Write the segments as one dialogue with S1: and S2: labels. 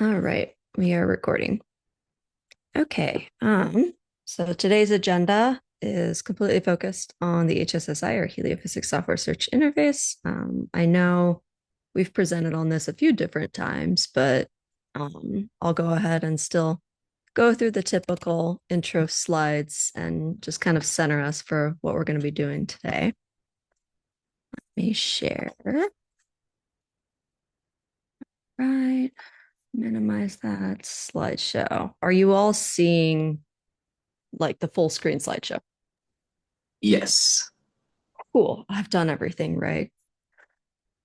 S1: All right, we are recording. Okay. So today's agenda is completely focused on the HSSI or Heliophysics Software Search Interface. I know we've presented on this a few different times, but I'll go ahead and still go through the typical intro slides and just kind of center us for what we're going to be doing today. Let me share. Right. Minimize that slideshow. Are you all seeing like the full screen slideshow?
S2: Yes.
S1: Cool. I've done everything right.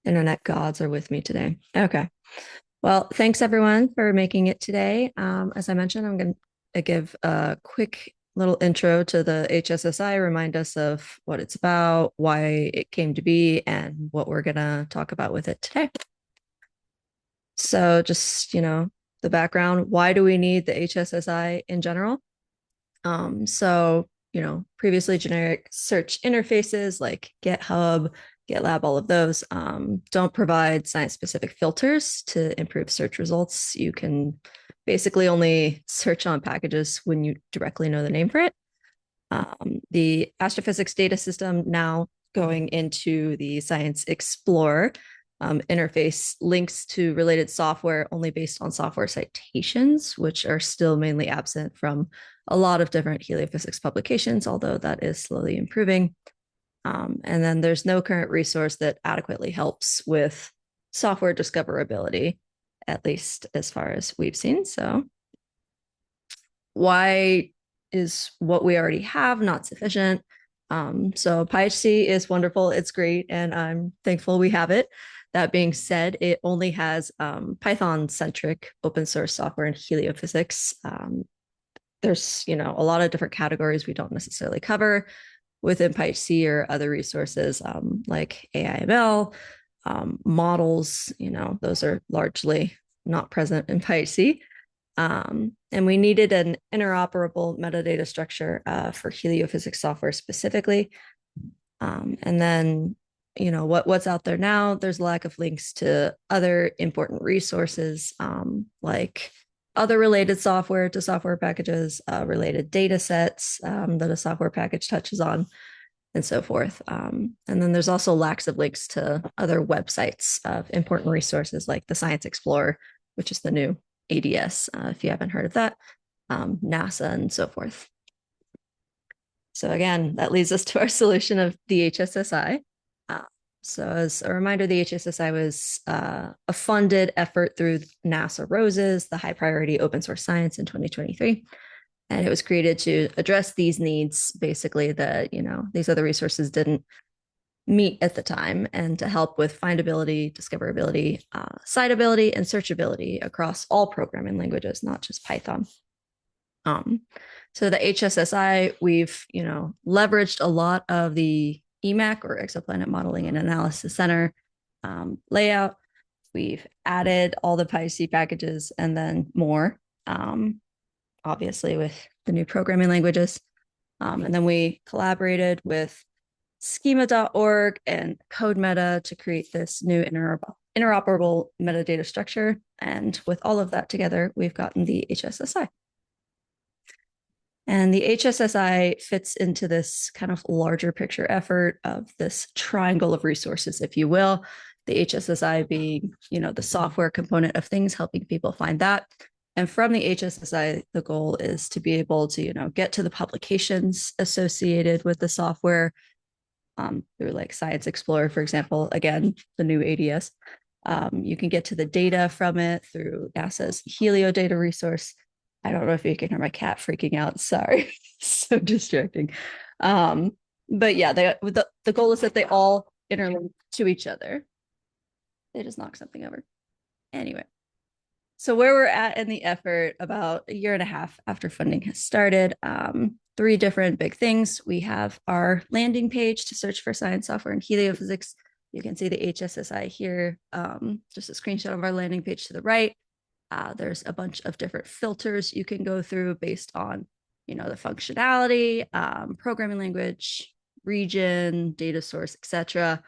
S1: Internet gods are with me today. Okay. Well, thanks everyone for making it today. As I mentioned, I'm going to give a quick little intro to the HSSI, remind us of what it's about, why it came to be, and what we're going to talk about with it today. So, just, the background, why do we need the HSSI in general? Previously generic search interfaces like GitHub, GitLab, all of those don't provide science-specific filters to improve search results. You can basically only search on packages when you directly know the name for it. The astrophysics data system now going into the Science Explorer interface links to related software only based on software citations, which are still mainly absent from a lot of different heliophysics publications, although that is slowly improving. And then there's no current resource that adequately helps with software discoverability, at least as far as we've seen. So, why is what we already have not sufficient? So PyHC is wonderful. It's great. And I'm thankful we have it. That being said, it only has Python centric open source software in heliophysics. There's, a lot of different categories we don't necessarily cover within PyHC or other resources like AIML, models, those are largely not present in PyHC. And we needed an interoperable metadata structure for heliophysics software specifically. And then, what's out there now, there's a lack of links to other important resources like other related software to software packages, related data sets that a software package touches on, and so forth. And then there's also lacks of links to other websites of important resources like the Science Explorer, which is the new ADS, if you haven't heard of that, NASA, and so forth. So again, that leads us to our solution of the HSSI. So as a reminder, the HSSI was a funded effort through NASA ROSES, the High Priority Open Source Science in 2023. And it was created to address these needs, basically, that, these other resources didn't meet at the time, and to help with findability, discoverability, citability, and searchability across all programming languages, not just Python. So the HSSI, we've, leveraged a lot of the EMAC or Exoplanet Modeling and Analysis Center layout. We've added all the PyHC packages and then more, obviously with the new programming languages. And then we collaborated with schema.org and CodeMeta to create this new interoperable metadata structure. And with all of that together, we've gotten the HSSI. And the HSSI fits into this kind of larger picture effort of this triangle of resources, if you will. The HSSI being, the software component of things, helping people find that. And from the HSSI, the goal is to be able to, get to the publications associated with the software through like Science Explorer, for example, again, the new ADS. You can get to the data from it through NASA's Helio data resource. I don't know if you can hear my cat freaking out. Sorry, so distracting. But yeah, the goal is that they all interlink to each other. They just knocked something over. Anyway, so where we're at in the effort, about a year and a half after funding has started, three different big things. We have our landing page to search for science software and heliophysics. You can see the HSSI here, just a screenshot of our landing page to the right. There's a bunch of different filters you can go through based on, the functionality, programming language, region, data source, etc.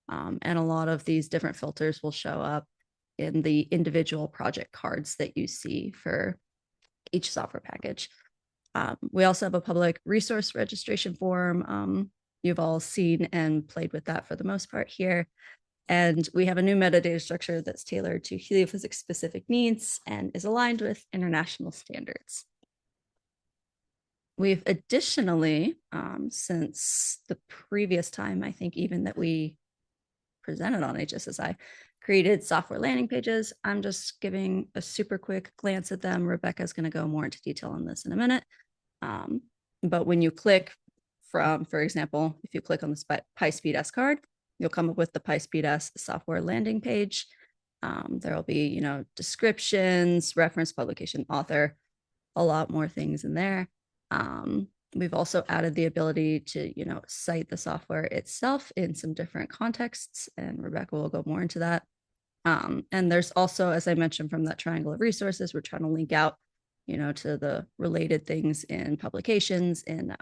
S1: And a lot of these different filters will show up in the individual project cards that you see for each software package. We also have a public resource registration form. You've all seen and played with that for the most part here. And we have a new metadata structure that's tailored to heliophysics specific needs and is aligned with international standards. We've additionally, since the previous time, I think even that we presented on HSSI, created software landing pages. I'm just giving a super quick glance at them. Rebecca's going to go more into detail on this in a minute. But when you click from, for example, if you click on the PySpeed-S card, you'll come up with the PySpeed-S software landing page. There will be, descriptions, reference, publication, author, a lot more things in there. We've also added the ability to, cite the software itself in some different contexts, and Rebecca will go more into that. And there's also, as I mentioned, from that triangle of resources, we're trying to link out, to the related things in publications, in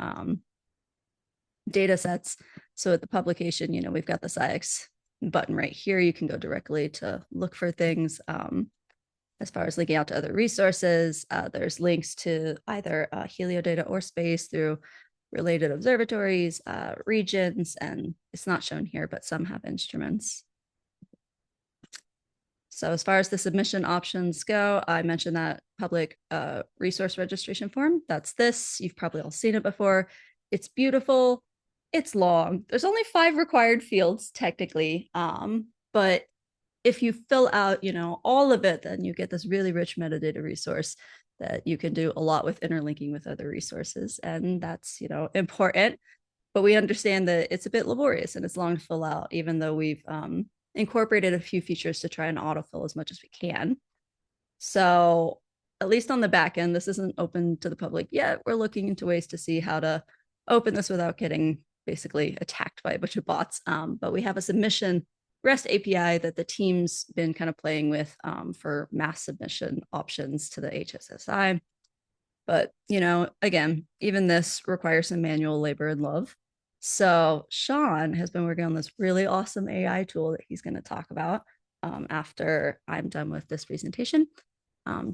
S1: data sets. So at the publication, we've got the SciEx button right here. You can go directly to look for things. As far as linking out to other resources, there's links to either heliodata or space through related observatories, regions, and it's not shown here, but some have instruments. So as far as the submission options go, I mentioned that public resource registration form. That's this. You've probably all seen it before. It's beautiful. It's long. There's only 5 required fields technically, but if you fill out, all of it, then you get this really rich metadata resource that you can do a lot with interlinking with other resources. And that's, important, but we understand that it's a bit laborious and it's long to fill out, even though we've incorporated a few features to try and autofill as much as we can. So at least on the back end, this isn't open to the public yet. We're looking into ways to see how to open this without getting basically attacked by a bunch of bots. But we have a submission REST API that the team's been kind of playing with for mass submission options to the HSSI. But, again, even this requires some manual labor and love. So Sean has been working on this really awesome AI tool that he's going to talk about after I'm done with this presentation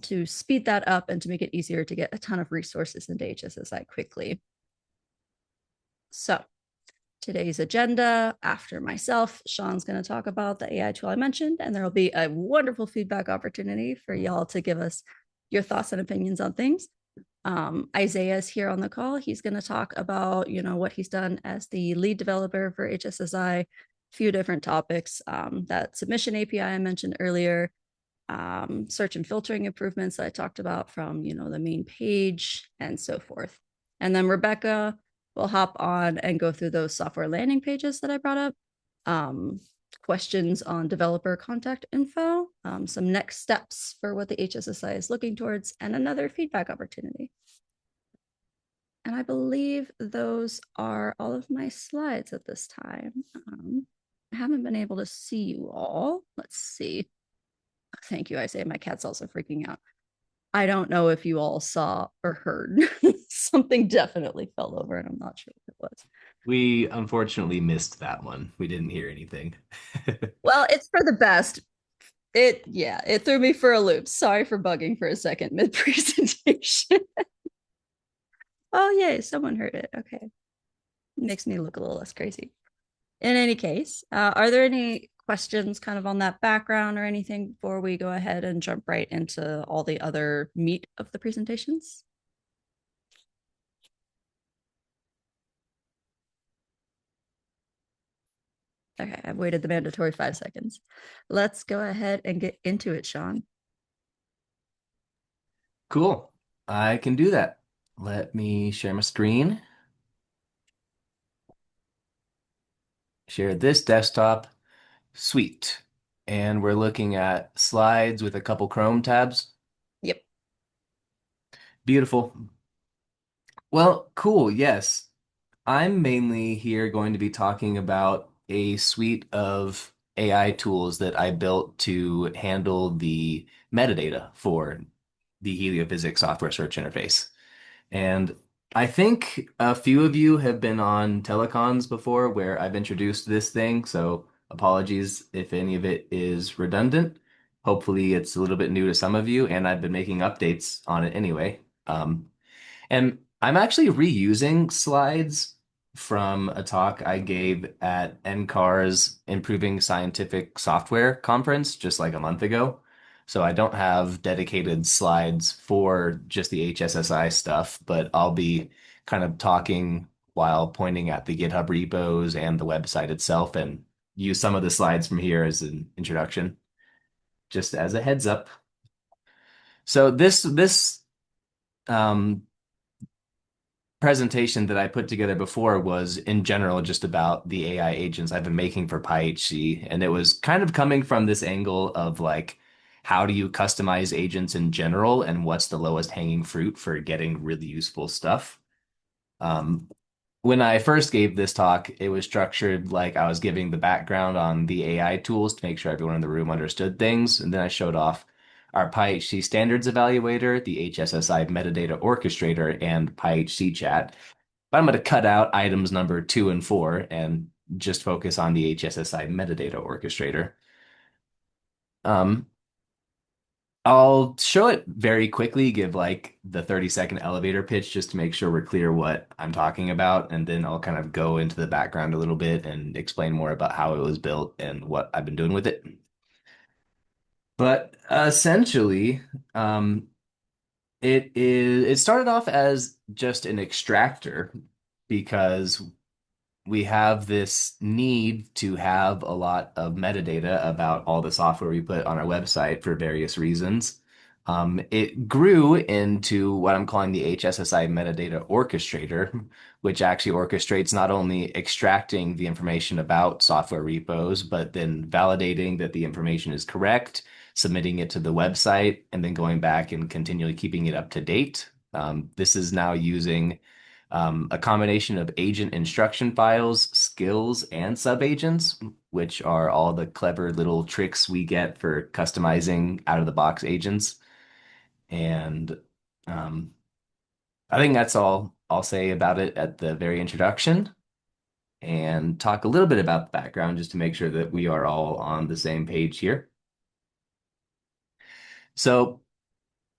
S1: to speed that up and to make it easier to get a ton of resources into HSSI quickly. So today's agenda, after myself, Sean's going to talk about the AI tool I mentioned, and there will be a wonderful feedback opportunity for y'all to give us your thoughts and opinions on things. Isaiah's here on the call. He's going to talk about, what he's done as the lead developer for HSSI, a few different topics, that submission API I mentioned earlier, search and filtering improvements that I talked about from, the main page and so forth. And then Rebecca will hop on and go through those software landing pages that I brought up, questions on developer contact info, some next steps for what the HSSI is looking towards, and another feedback opportunity. And I believe those are all of my slides at this time. I haven't been able to see you all. Let's see. Thank you, Isaiah. My cat's also freaking out. I don't know if you all saw or heard. Something definitely fell over, and I'm not sure what it was.
S3: We unfortunately missed that one. We didn't hear anything.
S1: Well, it's for the best. It threw me for a loop. Sorry for bugging for a second mid-presentation. Oh, yay, someone heard it. Okay. Makes me look a little less crazy. In any case, are there any questions kind of on that background or anything before we go ahead and jump right into all the other meat of the presentations? Okay, I've waited the mandatory 5 seconds. Let's go ahead and get into it, Sean.
S3: Cool. I can do that. Let me share my screen. Share this desktop. Sweet. And we're looking at slides with a couple Chrome tabs.
S1: Yep.
S3: Beautiful. Well, cool. Yes. I'm mainly here going to be talking about a suite of AI tools that I built to handle the metadata for the heliophysics software search interface. And I think a few of you have been on telecons before where I've introduced this thing, so apologies if any of it is redundant. Hopefully, it's a little bit new to some of you, and I've been making updates on it anyway. And I'm actually reusing slides from a talk I gave at NCAR's Improving Scientific Software conference just like a month ago. So I don't have dedicated slides for just the HSSI stuff, but I'll be kind of talking while pointing at the GitHub repos and the website itself and use some of the slides from here as an introduction, just as a heads up. So this um, presentation that I put together before was in general just about the AI agents I've been making for PyHC. And it was kind of coming from this angle of like, how do you customize agents in general and what's the lowest hanging fruit for getting really useful stuff? Um, when I first gave this talk, it was structured like I was giving the background on the AI tools to make sure everyone in the room understood things. And then I showed off our PyHC standards evaluator, the HSSI metadata orchestrator, and PyHC chat. But I'm going to cut out items number 2 and 4 and just focus on the HSSI metadata orchestrator. Um, I'll show it very quickly, give like the 30-second elevator pitch just to make sure we're clear what I'm talking about, and then I'll kind of go into the background a little bit and explain more about how it was built and what I've been doing with it. But essentially, um, it started off as just an extractor because we have this need to have a lot of metadata about all the software we put on our website for various reasons. It grew into what I'm calling the HSSI metadata orchestrator, which actually orchestrates not only extracting the information about software repos, but then validating that the information is correct, submitting it to the website, and then going back and continually keeping it up to date. This is now using a combination of agent instruction files, skills, and subagents, which are all the clever little tricks we get for customizing out-of-the-box agents. And um, I think that's all I'll say about it at the very introduction, and talk a little bit about the background just to make sure that we are all on the same page here. So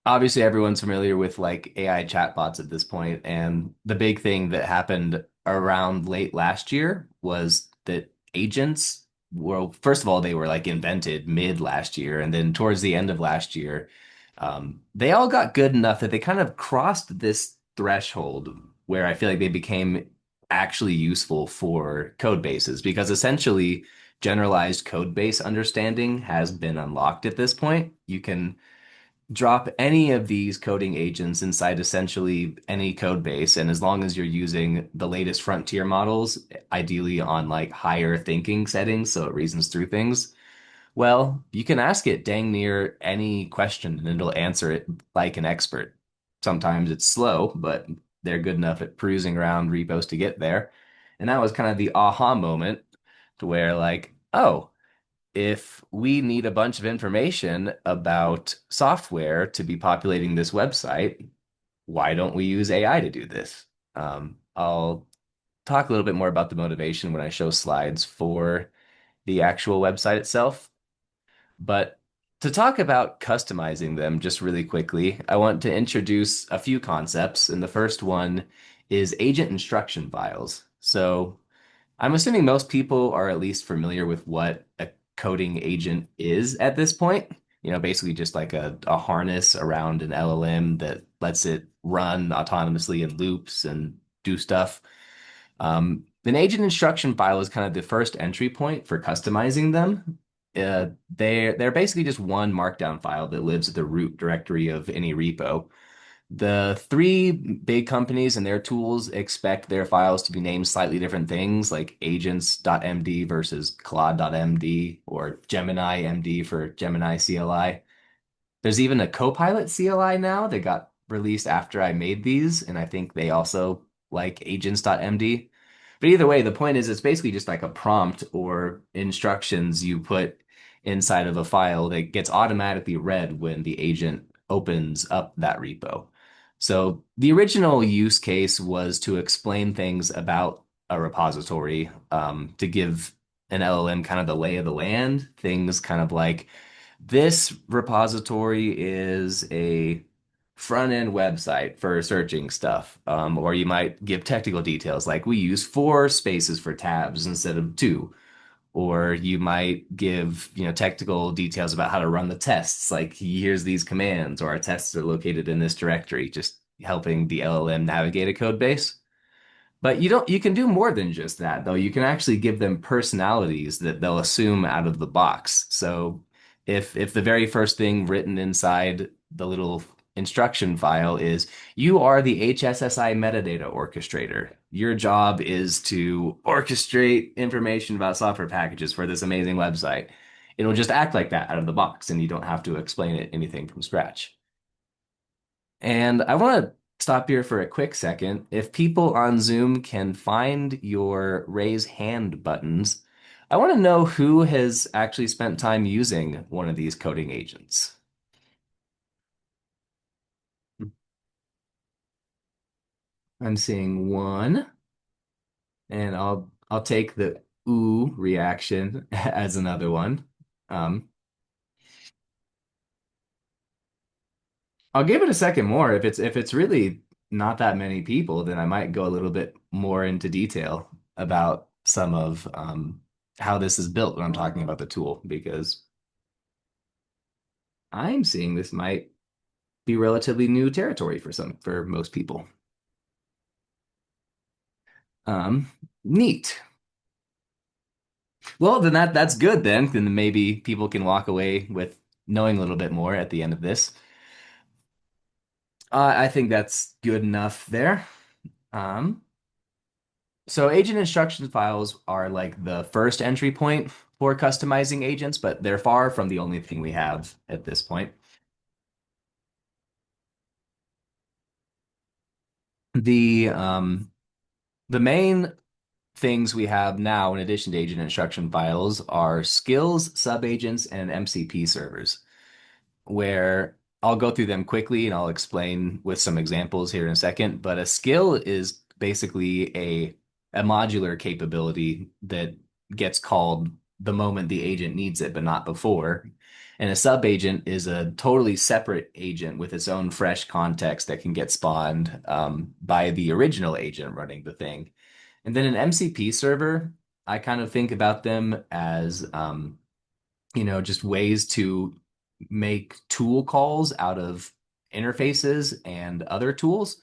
S3: obviously everyone's familiar with like AI chatbots at this point, and the big thing that happened around late last year was that agents, well, first of all, they were like invented mid last year, and then towards the end of last year, they all got good enough that they kind of crossed this threshold where I feel like they became actually useful for code bases because essentially generalized code base understanding has been unlocked at this point. You can drop any of these coding agents inside essentially any code base. And as long as you're using the latest frontier models, ideally on like higher thinking settings, so it reasons through things, well, you can ask it dang near any question and it'll answer it like an expert. Sometimes it's slow, but they're good enough at perusing around repos to get there. And that was kind of the aha moment to where like, oh, if we need a bunch of information about software to be populating this website, why don't we use AI to do this? I'll talk a little bit more about the motivation when I show slides for the actual website itself. But to talk about customizing them just really quickly, I want to introduce a few concepts. And the first one is agent instruction files. So I'm assuming most people are at least familiar with what a coding agent is at this point. You know, basically just like a harness around an LLM that lets it run autonomously in loops and do stuff. An agent instruction file is kind of the first entry point for customizing them. They're basically just one markdown file that lives at the root directory of any repo. The three big companies and their tools expect their files to be named slightly different things, like agents.md versus Claude.md or Gemini MD for Gemini CLI. There's even a Copilot CLI now that got released after I made these, and I think they also like agents.md. But either way, the point is it's basically just like a prompt or instructions you put inside of a file that gets automatically read when the agent opens up that repo. So the original use case was to explain things about a repository, to give an LLM kind of the lay of the land, things kind of like This repository is a front end website for searching stuff. Or you might give technical details like we use four spaces for tabs instead of two. Or you might give, technical details about how to run the tests, like here's these commands, or our tests are located in this directory, just helping the LLM navigate a code base. But you can do more than just that, though. You can actually give them personalities that they'll assume out of the box. So if the very first thing written inside the little instruction file is you are the HSSI metadata orchestrator. Your job is to orchestrate information about software packages for this amazing website. It'll just act like that out of the box, and you don't have to explain it anything from scratch. And I want to stop here for a quick second. If people on Zoom can find your raise hand buttons, I want to know who has actually spent time using one of these coding agents. I'm seeing one, and I'll take the ooh reaction as another one. Um, I'll give it a second more. If it's really not that many people, then I might go a little bit more into detail about some of how this is built when I'm talking about the tool, because I'm seeing this might be relatively new territory for most people. Um, Neat. Well, then that's good then. Then maybe people can walk away with knowing a little bit more at the end of this. I think that's good enough there. Um, So agent instruction files are like the first entry point for customizing agents, but they're far from the only thing we have at this point. The um, the main things we have now, in addition to agent instruction files, are skills, subagents, and MCP servers, where I'll go through them quickly and I'll explain with some examples here in a second. But a skill is basically a modular capability that gets called the moment the agent needs it, but not before. And a subagent is a totally separate agent with its own fresh context that can get spawned by the original agent running the thing. And then an MCP server, I kind of think about them as just ways to make tool calls out of interfaces and other tools.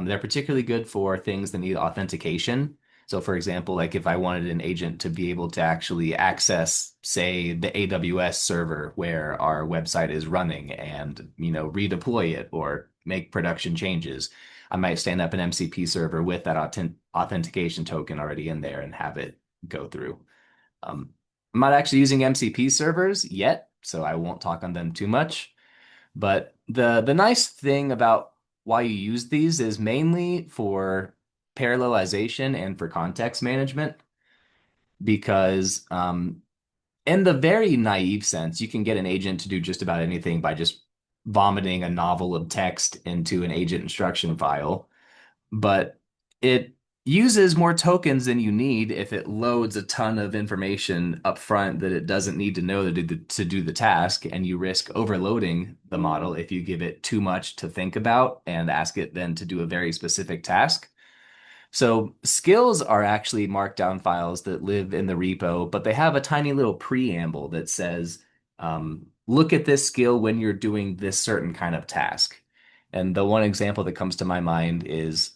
S3: They're particularly good for things that need authentication. So, for example, like if I wanted an agent to be able to actually access, say, the AWS server where our website is running and, redeploy it or make production changes, I might stand up an MCP server with that authentication token already in there and have it go through. I'm not actually using MCP servers yet, so I won't talk on them too much. But the nice thing about why you use these is mainly for parallelization and for context management, because in the very naive sense, you can get an agent to do just about anything by just vomiting a novel of text into an agent instruction file, but it uses more tokens than you need if it loads a ton of information up front that it doesn't need to know to do the task, and you risk overloading the model if you give it too much to think about and ask it then to do a very specific task. So skills are actually markdown files that live in the repo, but they have a tiny little preamble that says, look at this skill when you're doing this certain kind of task. And the one example that comes to my mind is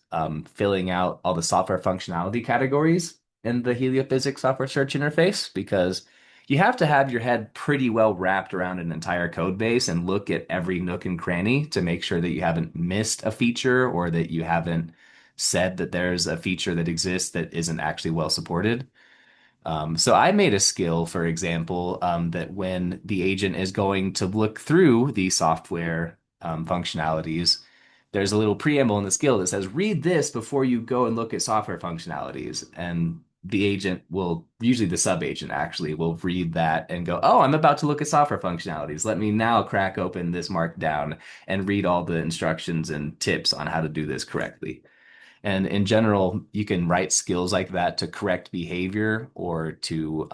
S3: filling out all the software functionality categories in the Heliophysics software search interface, because you have to have your head pretty well wrapped around an entire code base and look at every nook and cranny to make sure that you haven't missed a feature or that you haven't said that there's a feature that exists that isn't actually well supported. So I made a skill, for example, that when the agent is going to look through the software functionalities, there's a little preamble in the skill that says, read this before you go and look at software functionalities. And the agent will, usually the sub agent actually, will read that and go, oh, I'm about to look at software functionalities. Let me now crack open this markdown and read all the instructions and tips on how to do this correctly. And in general, you can write skills like that to correct behavior or to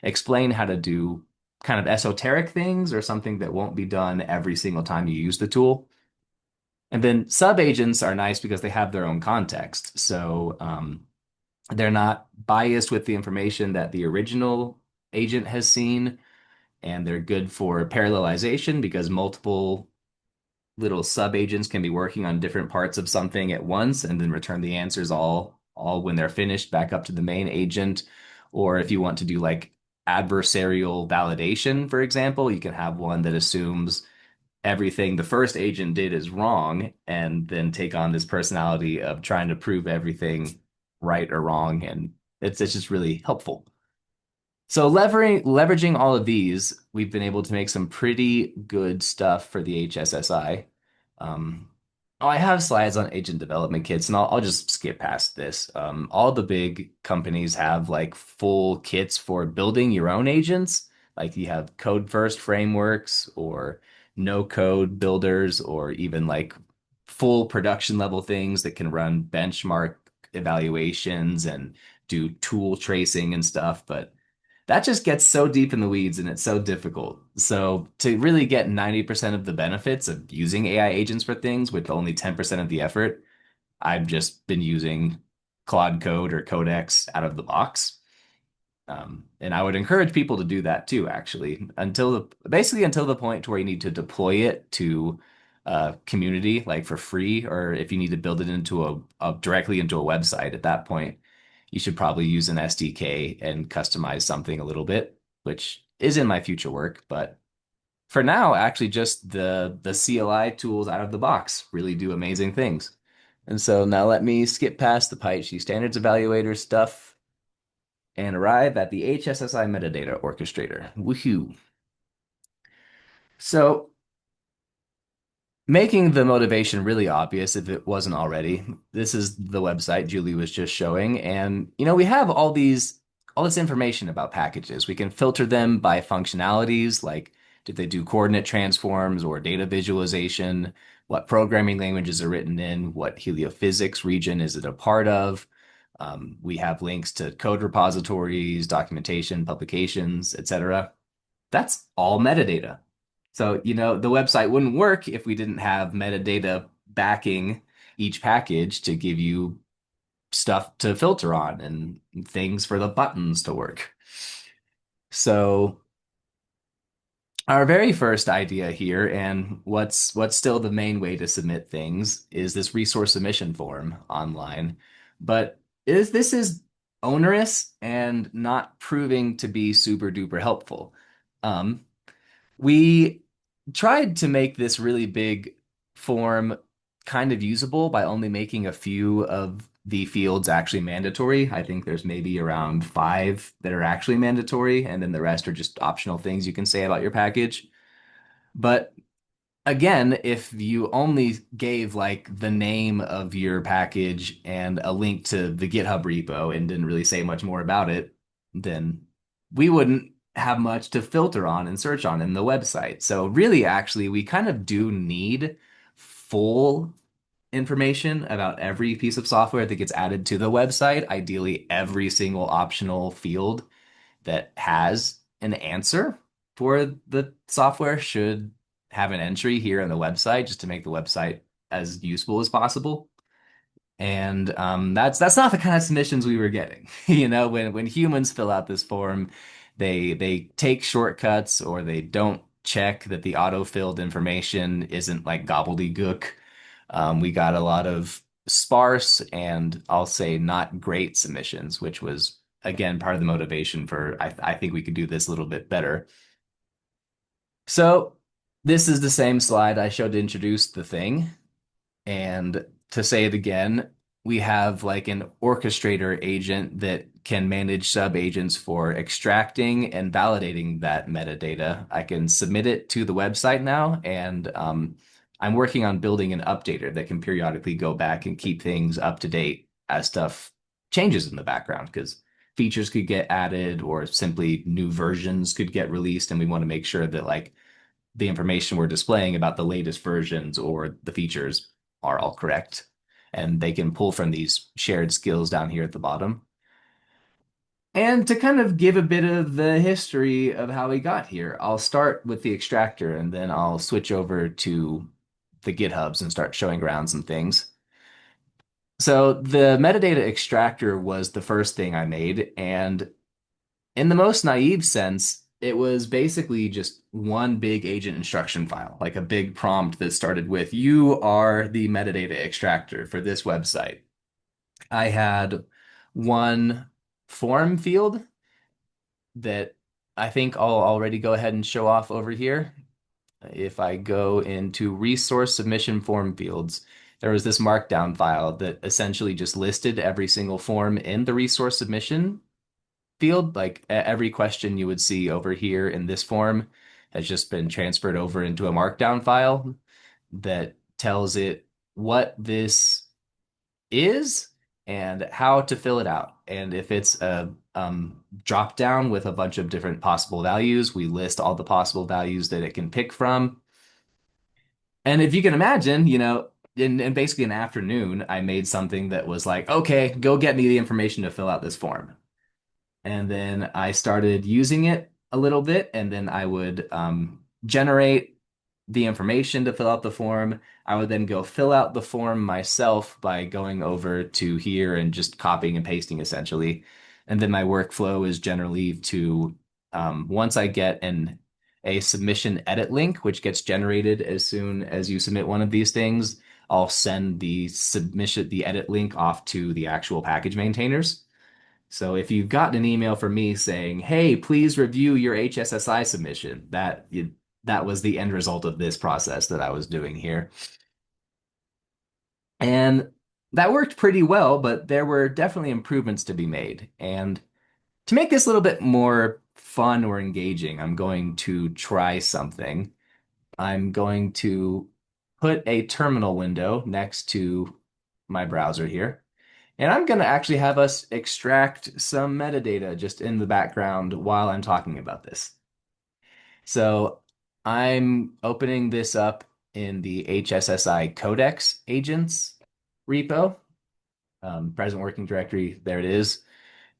S3: explain how to do kind of esoteric things or something that won't be done every single time you use the tool. And then sub agents are nice because they have their own context. So they're not biased with the information that the original agent has seen, and they're good for parallelization because multiple little sub agents can be working on different parts of something at once and then return the answers all when they're finished back up to the main agent. Or if you want to do like adversarial validation, for example, you can have one that assumes everything the first agent did is wrong and then take on this personality of trying to prove everything right or wrong. And it's just really helpful. So leveraging all of these, we've been able to make some pretty good stuff for the HSSI. Um, oh, I have slides on agent development kits, and I'll just skip past this. All the big companies have like full kits for building your own agents. Like you have code first frameworks or no code builders, or even like full production level things that can run benchmark evaluations and do tool tracing and stuff. But that just gets so deep in the weeds and it's so difficult. So to really get 90% of the benefits of using AI agents for things with only 10% of the effort, I've just been using Claude Code or Codex out of the box. And I would encourage people to do that too, actually, until the point to where you need to deploy it to a community, like for free, or if you need to build it into directly into a website. At that point, you should probably use an SDK and customize something a little bit, which is in my future work. But for now, actually, just the CLI tools out of the box really do amazing things. And so now let me skip past the PyHC standards evaluator stuff and arrive at the HSSI metadata orchestrator. Woohoo! So making the motivation really obvious if it wasn't already. This is the website Julie was just showing. And, we have all this information about packages. We can filter them by functionalities, like did they do coordinate transforms or data visualization? What programming languages are written in? What heliophysics region is it a part of? We have links to code repositories, documentation, publications, etc. That's all metadata. So, the website wouldn't work if we didn't have metadata backing each package to give you stuff to filter on and things for the buttons to work. So, our very first idea here, and what's still the main way to submit things, is this resource submission form online. But this is onerous and not proving to be super duper helpful. Um, we tried to make this really big form kind of usable by only making a few of the fields actually mandatory. I think there's maybe around 5 that are actually mandatory, and then the rest are just optional things you can say about your package. But again, if you only gave like the name of your package and a link to the GitHub repo and didn't really say much more about it, then we wouldn't have much to filter on and search on in the website. So really, actually, we kind of do need full information about every piece of software that gets added to the website. Ideally, every single optional field that has an answer for the software should have an entry here on the website just to make the website as useful as possible. And that's not the kind of submissions we were getting. When humans fill out this form, they take shortcuts or they don't check that the auto-filled information isn't like gobbledygook. We got a lot of sparse and I'll say not great submissions, which was again part of the motivation for I think we could do this a little bit better. So this is the same slide I showed to introduce the thing. And to say it again, we have like an orchestrator agent that can manage sub agents for extracting and validating that metadata. I can submit it to the website now, and I'm working on building an updater that can periodically go back and keep things up to date as stuff changes in the background because features could get added or simply new versions could get released, and we want to make sure that like the information we're displaying about the latest versions or the features are all correct. And they can pull from these shared skills down here at the bottom. And to kind of give a bit of the history of how we got here, I'll start with the extractor and then I'll switch over to the GitHubs and start showing around some things. So the metadata extractor was the first thing I made, and in the most naive sense, it was basically just one big agent instruction file, like a big prompt that started with, "You are the metadata extractor for this website." I had one form field that I think I'll already go ahead and show off over here. If I go into resource submission form fields, there was this markdown file that essentially just listed every single form in the resource submission field. Like every question you would see over here in this form has just been transferred over into a markdown file that tells it what this is and how to fill it out. And if it's a drop down with a bunch of different possible values, we list all the possible values that it can pick from. And if you can imagine, in basically an afternoon, I made something that was like, okay, go get me the information to fill out this form. And then I started using it a little bit, and then I would generate the information to fill out the form. I would then go fill out the form myself by going over to here and just copying and pasting essentially. And then my workflow is generally to once I get a submission edit link, which gets generated as soon as you submit one of these things, I'll send the edit link off to the actual package maintainers. So if you've gotten an email from me saying, "Hey, please review your HSSI submission," that was the end result of this process that I was doing here. And that worked pretty well, but there were definitely improvements to be made. And to make this a little bit more fun or engaging, I'm going to try something. I'm going to put a terminal window next to my browser here. And I'm going to actually have us extract some metadata just in the background while I'm talking about this. So I'm opening this up in the HSSI codex agents repo, present working directory. There it is.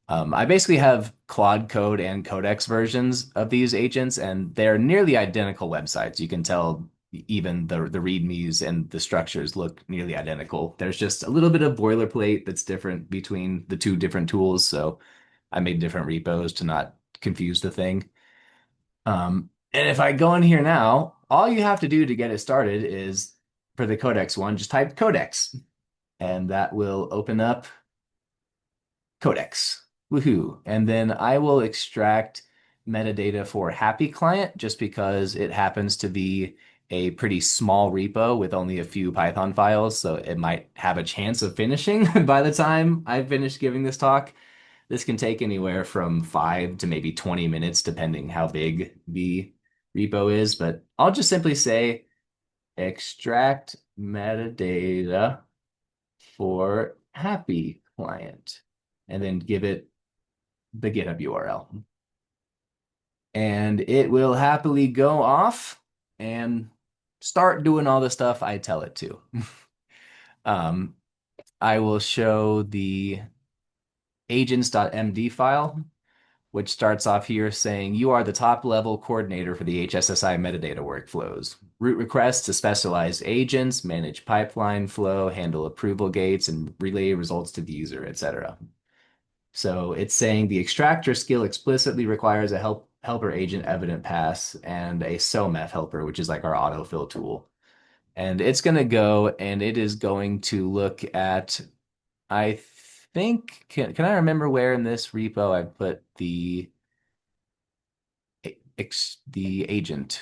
S3: I basically have Claude Code and Codex versions of these agents, and they're nearly identical websites. You can tell even the READMEs and the structures look nearly identical. There's just a little bit of boilerplate that's different between the two different tools, so I made different repos to not confuse the thing. And if I go in here now, all you have to do to get it started is for the Codex one, just type Codex, and that will open up Codex. Woohoo. And then I will extract metadata for Happy Client just because it happens to be a pretty small repo with only a few Python files, so it might have a chance of finishing by the time I finish giving this talk. This can take anywhere from 5 to maybe 20 minutes, depending how big the repo is, but I'll just simply say extract metadata for Happy Client and then give it the GitHub URL. And it will happily go off and start doing all the stuff I tell it to. um, I will show the agents.md file, which starts off here saying, "You are the top level coordinator for the HSSI metadata workflows. Route requests to specialized agents, manage pipeline flow, handle approval gates, and relay results to the user, etc." So it's saying the extractor skill explicitly requires a helper agent evident pass and a SOMEF helper, which is like our autofill tool. And it's going to go and it is going to look at, I think, can I remember where in this repo I put the agent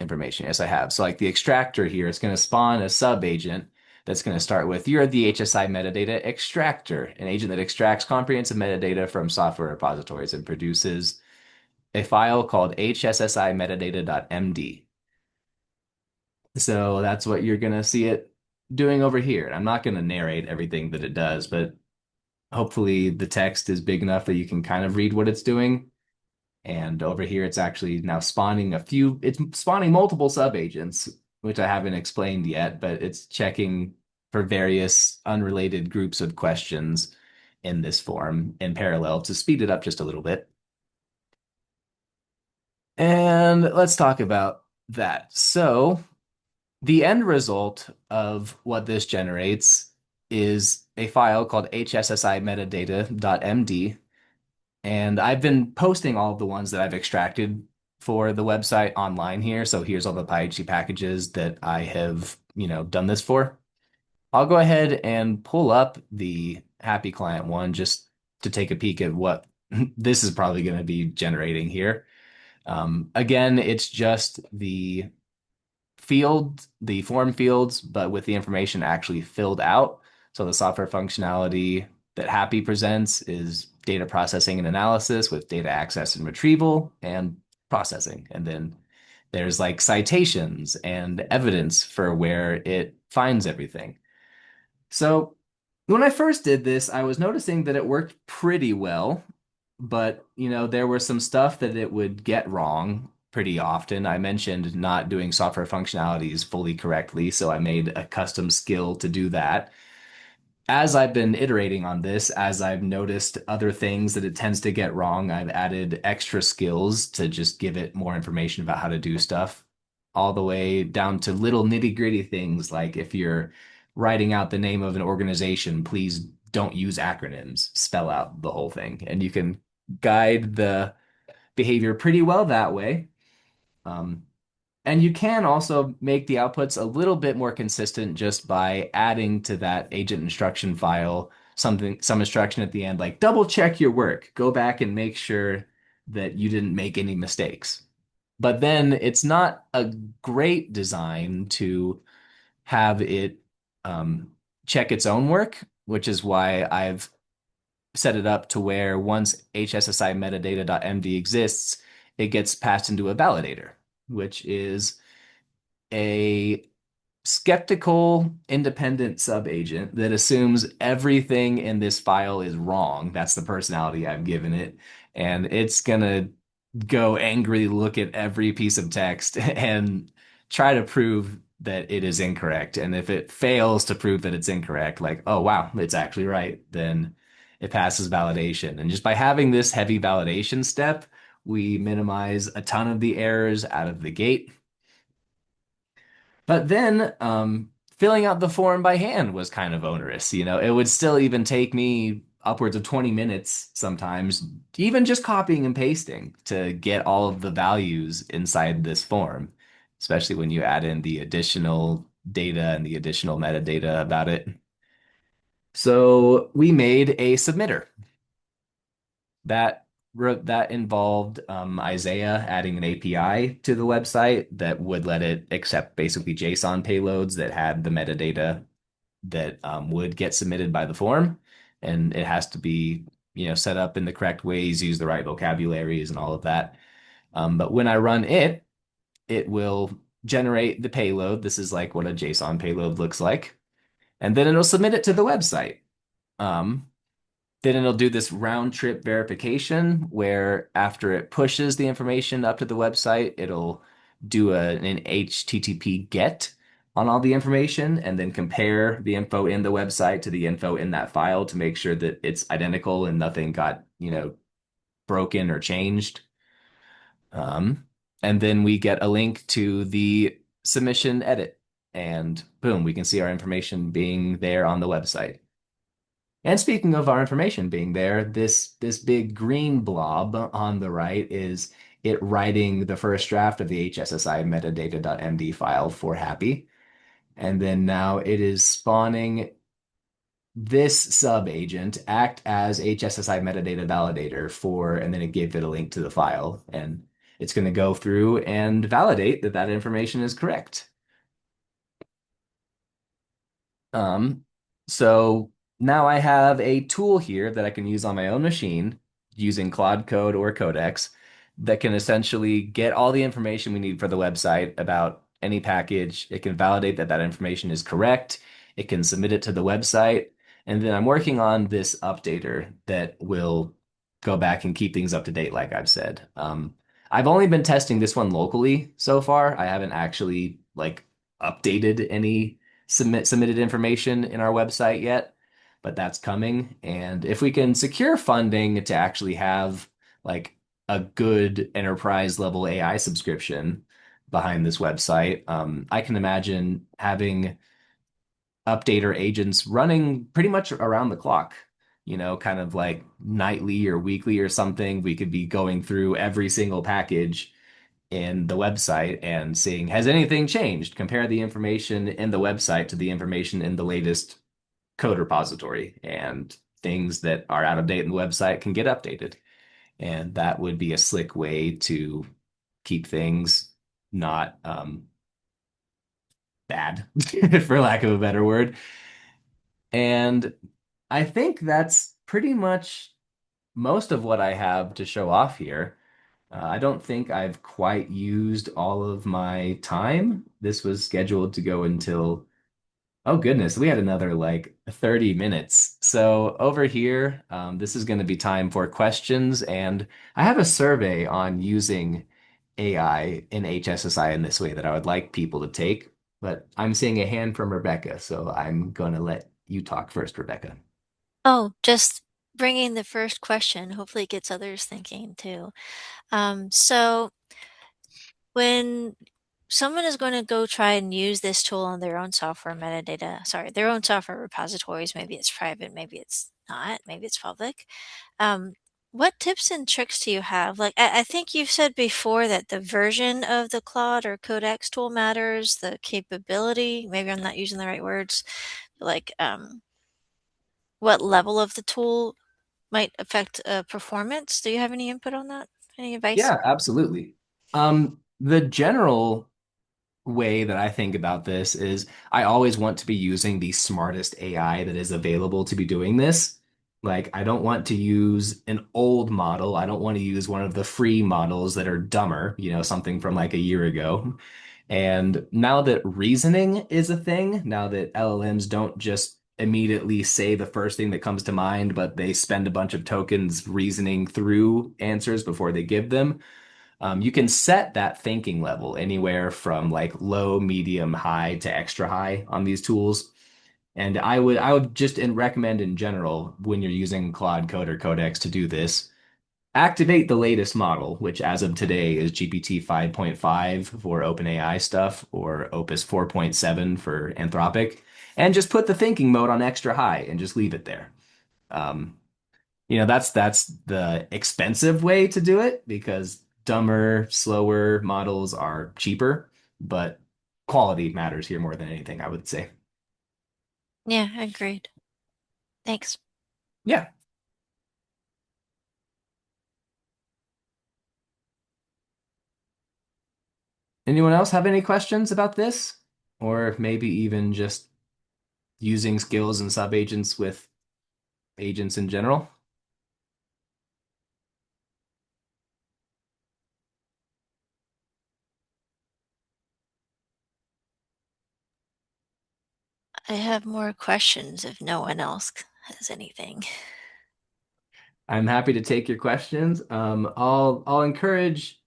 S3: information? Yes, I have. So like the extractor here, it's going to spawn a sub agent that's going to start with, "You're the HSI metadata extractor, an agent that extracts comprehensive metadata from software repositories and produces a file called hssi metadata.md." So that's what you're going to see it doing over here. I'm not going to narrate everything that it does, but hopefully the text is big enough that you can kind of read what it's doing. And over here, it's actually now it's spawning multiple subagents, which I haven't explained yet, but it's checking for various unrelated groups of questions in this form in parallel to speed it up just a little bit. And let's talk about that. So the end result of what this generates is a file called hssi metadata.md. And I've been posting all of the ones that I've extracted for the website online here. So here's all the PyHC packages that I have, done this for. I'll go ahead and pull up the happy client one just to take a peek at what this is probably going to be generating here. Again, it's just the form fields, but with the information actually filled out. So the software functionality that Happy presents is data processing and analysis with data access and retrieval and processing. And then there's like citations and evidence for where it finds everything. So when I first did this, I was noticing that it worked pretty well, but there was some stuff that it would get wrong pretty often. I mentioned not doing software functionalities fully correctly, so I made a custom skill to do that. As I've been iterating on this, as I've noticed other things that it tends to get wrong, I've added extra skills to just give it more information about how to do stuff, all the way down to little nitty-gritty things like if you're writing out the name of an organization, please don't use acronyms, spell out the whole thing. And you can guide the behavior pretty well that way. Um, and you can also make the outputs a little bit more consistent just by adding to that agent instruction file some instruction at the end, like double check your work, go back and make sure that you didn't make any mistakes. But then it's not a great design to have it check its own work, which is why I've set it up to where once hssi metadata.md exists, it gets passed into a validator, which is a skeptical independent subagent that assumes everything in this file is wrong. That's the personality I've given it. And it's gonna go angrily look at every piece of text and try to prove that it is incorrect. And if it fails to prove that it's incorrect, like, oh wow, it's actually right, then it passes validation. And just by having this heavy validation step, we minimize a ton of the errors out of the gate. But then filling out the form by hand was kind of onerous. It would still even take me upwards of 20 minutes sometimes, even just copying and pasting to get all of the values inside this form, especially when you add in the additional data and the additional metadata about it. So we made a submitter that that involved Isaiah adding an API to the website that would let it accept basically JSON payloads that had the metadata that would get submitted by the form, and it has to be set up in the correct ways, use the right vocabularies, and all of that. But when I run it, it will generate the payload. This is like what a JSON payload looks like, and then it'll submit it to the website. Um, then it'll do this round trip verification where after it pushes the information up to the website, it'll do an HTTP GET on all the information and then compare the info in the website to the info in that file to make sure that it's identical and nothing got, broken or changed. Um, and then we get a link to the submission edit, and boom, we can see our information being there on the website. And speaking of our information being there, this big green blob on the right is it writing the first draft of the hssi metadata.md file for Happy. And then now it is spawning this sub agent act as hssi metadata validator for, and then it gave it a link to the file. And it's going to go through and validate that that information is correct. Um, so now I have a tool here that I can use on my own machine using Claude Code or Codex that can essentially get all the information we need for the website about any package. It can validate that that information is correct. It can submit it to the website. And then I'm working on this updater that will go back and keep things up to date, like I've said. I've only been testing this one locally so far. I haven't actually like updated any submitted information in our website yet, but that's coming. And if we can secure funding to actually have like a good enterprise level AI subscription behind this website, I can imagine having updater agents running pretty much around the clock, kind of like nightly or weekly or something. We could be going through every single package in the website and seeing, has anything changed? Compare the information in the website to the information in the latest code repository, and things that are out of date in the website can get updated. And that would be a slick way to keep things not bad, for lack of a better word. And I think that's pretty much most of what I have to show off here. I don't think I've quite used all of my time. This was scheduled to go until, oh goodness, we had another like 30 minutes. So over here, this is going to be time for questions. And I have a survey on using AI in HSSI in this way that I would like people to take. But I'm seeing a hand from Rebecca, so I'm going to let you talk first, Rebecca.
S4: Oh, just bringing the first question. Hopefully it gets others thinking too. So when someone is going to go try and use this tool on their own software metadata, sorry, their own software repositories, maybe it's private, maybe it's not, maybe it's public. Um, what tips and tricks do you have? Like, I think you've said before that the version of the Claude or Codex tool matters, the capability, maybe I'm not using the right words, like, what level of the tool might affect performance. Do you have any input on that? Any advice?
S3: Yeah, absolutely. The general way that I think about this is I always want to be using the smartest AI that is available to be doing this. Like, I don't want to use an old model. I don't want to use one of the free models that are dumber, something from like a year ago. And now that reasoning is a thing, now that LLMs don't just immediately say the first thing that comes to mind, but they spend a bunch of tokens reasoning through answers before they give them, you can set that thinking level anywhere from like low, medium, high to extra high on these tools. And I would just recommend in general when you're using Claude Code or Codex to do this, activate the latest model, which as of today is GPT 5.5 for OpenAI stuff or Opus 4.7 for Anthropic, and just put the thinking mode on extra high and just leave it there. Um, that's the expensive way to do it because dumber, slower models are cheaper, but quality matters here more than anything, I would say.
S4: Yeah, agreed. Thanks.
S3: Yeah. Anyone else have any questions about this? Or maybe even just using skills and subagents with agents in general?
S4: I have more questions if no one else has anything.
S3: I'm happy to take your questions. I'll encourage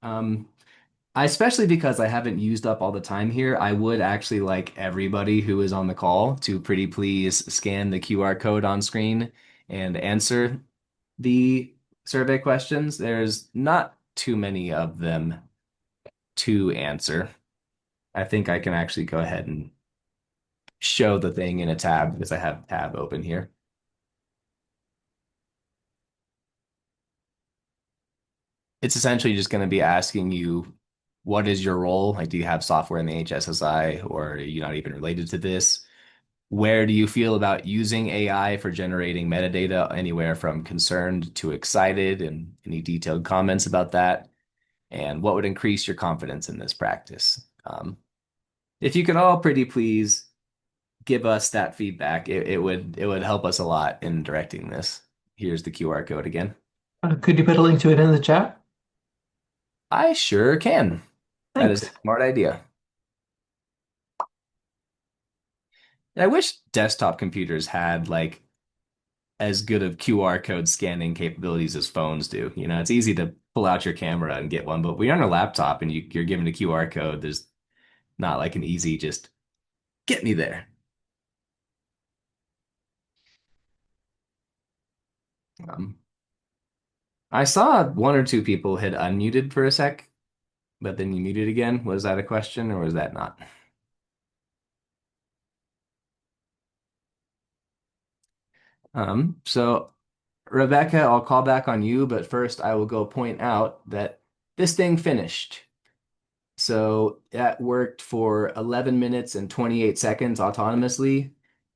S3: especially because I haven't used up all the time here, I would actually like everybody who is on the call to pretty please scan the QR code on screen and answer the survey questions. There's not too many of them to answer. I think I can actually go ahead and show the thing in a tab because I have tab open here. It's essentially just going to be asking you, what is your role? Like, do you have software in the HSSI or are you not even related to this? Where do you feel about using AI for generating metadata, anywhere from concerned to excited, and any detailed comments about that? And what would increase your confidence in this practice? If you could all pretty please give us that feedback, it would help us a lot in directing this. Here's the QR code again.
S5: Could you put a link to it in the chat?
S3: I sure can. That is a
S5: Thanks.
S3: smart idea. I wish desktop computers had like as good of QR code scanning capabilities as phones do. It's easy to pull out your camera and get one, but when you're on a laptop and you're given a QR code, there's not like an easy just get me there. Um, I saw one or two people had unmuted for a sec, but then you muted again. Was that a question or was that not? So Rebecca, I'll call back on you, but first I will go point out that this thing finished. So that worked for 11 minutes and 28 seconds autonomously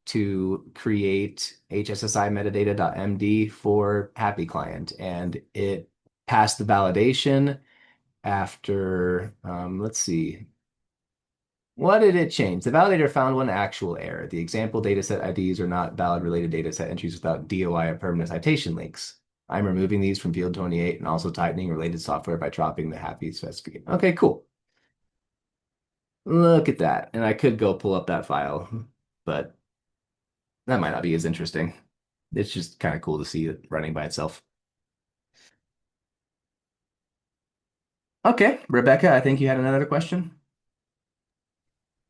S3: to create HSSI metadata.md for Happy Client. And it passed the validation after, let's see, what did it change? The validator found one actual error. The example dataset IDs are not valid related dataset entries without DOI or permanent citation links. I'm removing these from field 28 and also tightening related software by dropping the happy specification. Okay, cool. Look at that. And I could go pull up that file, but that might not be as interesting. It's just kind of cool to see it running by itself. Okay, Rebecca, I think you had another question.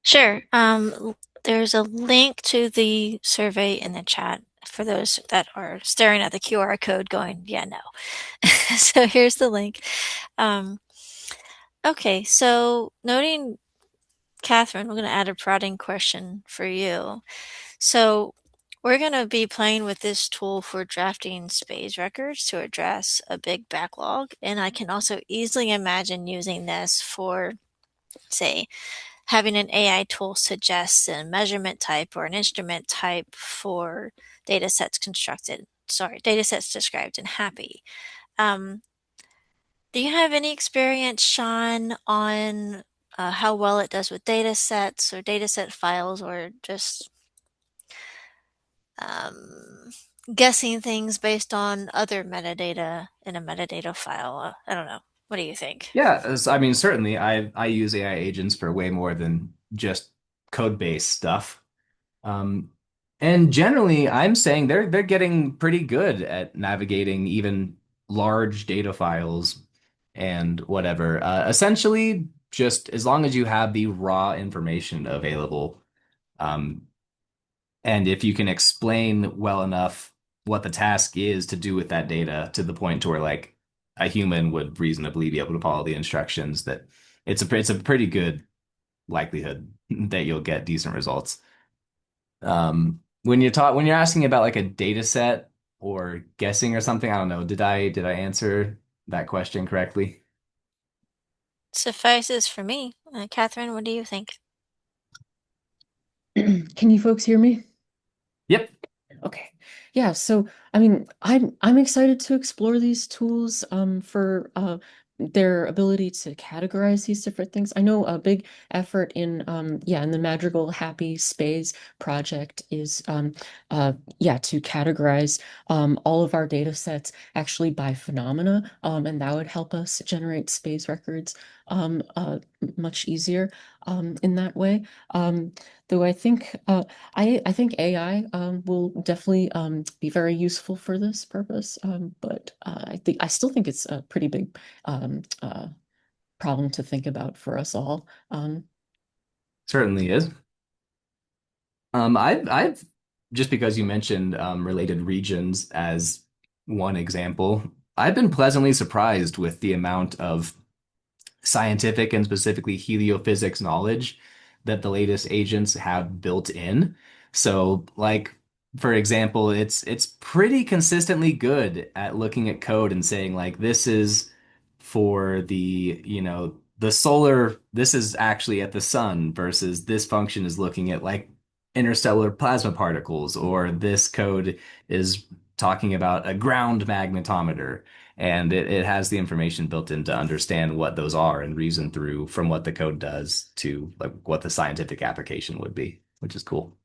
S4: Sure. There's a link to the survey in the chat for those that are staring at the QR code going, yeah, no. So here's the link. Okay, so noting Catherine, we're going to add a prodding question for you. So we're going to be playing with this tool for drafting space records to address a big backlog. And I can also easily imagine using this for, say, having an AI tool suggest a measurement type or an instrument type for data sets data sets described in Happy. Do you have any experience, Sean, on how well it does with data sets or data set files or just um, guessing things based on other metadata in a metadata file? I don't know. What do you think?
S3: Yeah, I mean, certainly I use AI agents for way more than just code-based stuff. Um, and generally, I'm saying they're getting pretty good at navigating even large data files and whatever. Essentially, just as long as you have the raw information available, um, and if you can explain well enough what the task is to do with that data to the point to where like a human would reasonably be able to follow the instructions, that it's a pretty good likelihood that you'll get decent results. When you're asking about like a data set or guessing or something, I don't know. Did I answer that question correctly?
S4: Suffices for me. Catherine, what do you think?
S6: Can you folks hear me?
S3: Yep.
S6: Okay. Yeah, so I mean, I'm excited to explore these tools for their ability to categorize these different things. I know a big effort in in the Madrigal Happy Space project is to categorize all of our data sets actually by phenomena, and that would help us generate space records much easier in that way. Though I think AI will definitely be very useful for this purpose, but I still think it's a pretty big problem to think about for us all.
S3: Certainly is. I've just because you mentioned related regions as one example, I've been pleasantly surprised with the amount of scientific and specifically heliophysics knowledge that the latest agents have built in. So, like, for example, it's pretty consistently good at looking at code and saying, like, this is for the solar, this is actually at the sun versus this function is looking at like interstellar plasma particles, or this code is talking about a ground magnetometer, and it has the information built in to understand what those are and reason through from what the code does to like what the scientific application would be, which is cool.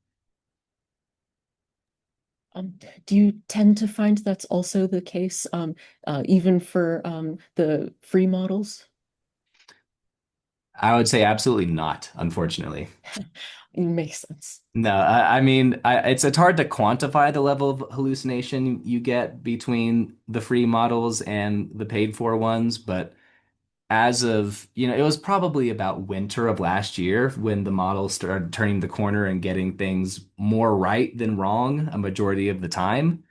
S6: Do you tend to find that's also the case even for the free models?
S3: I would say absolutely not, unfortunately.
S6: It makes sense.
S3: No, I mean, it's hard to quantify the level of hallucination you get between the free models and the paid for ones, but as of, it was probably about winter of last year when the models started turning the corner and getting things more right than wrong a majority of the time.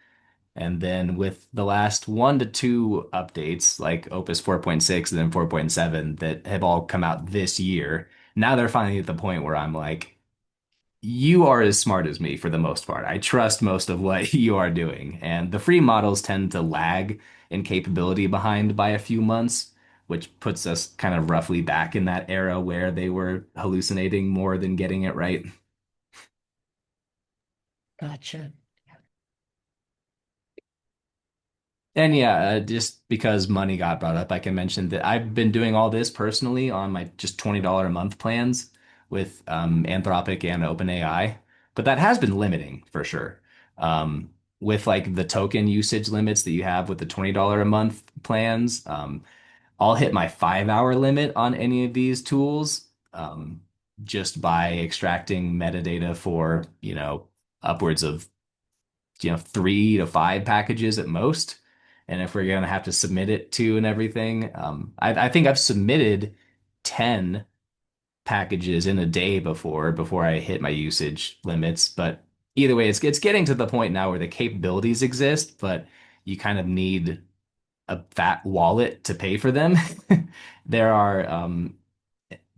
S3: And then with the last 1 to 2 updates, like Opus 4.6 and then 4.7, that have all come out this year, now they're finally at the point where I'm like, you are as smart as me for the most part. I trust most of what you are doing. And the free models tend to lag in capability behind by a few months, which puts us kind of roughly back in that era where they were hallucinating more than getting it right.
S6: Gotcha.
S3: And yeah, just because money got brought up, I can mention that I've been doing all this personally on my just $20 a month plans with Anthropic and OpenAI, but that has been limiting for sure. With like the token usage limits that you have with the $20 a month plans, I'll hit my 5 hour limit on any of these tools just by extracting metadata for, upwards of 3 to 5 packages at most. And if we're going to have to submit it to and everything, I think I've submitted 10 packages in a day before I hit my usage limits. But either way, it's getting to the point now where the capabilities exist, but you kind of need a fat wallet to pay for them. There are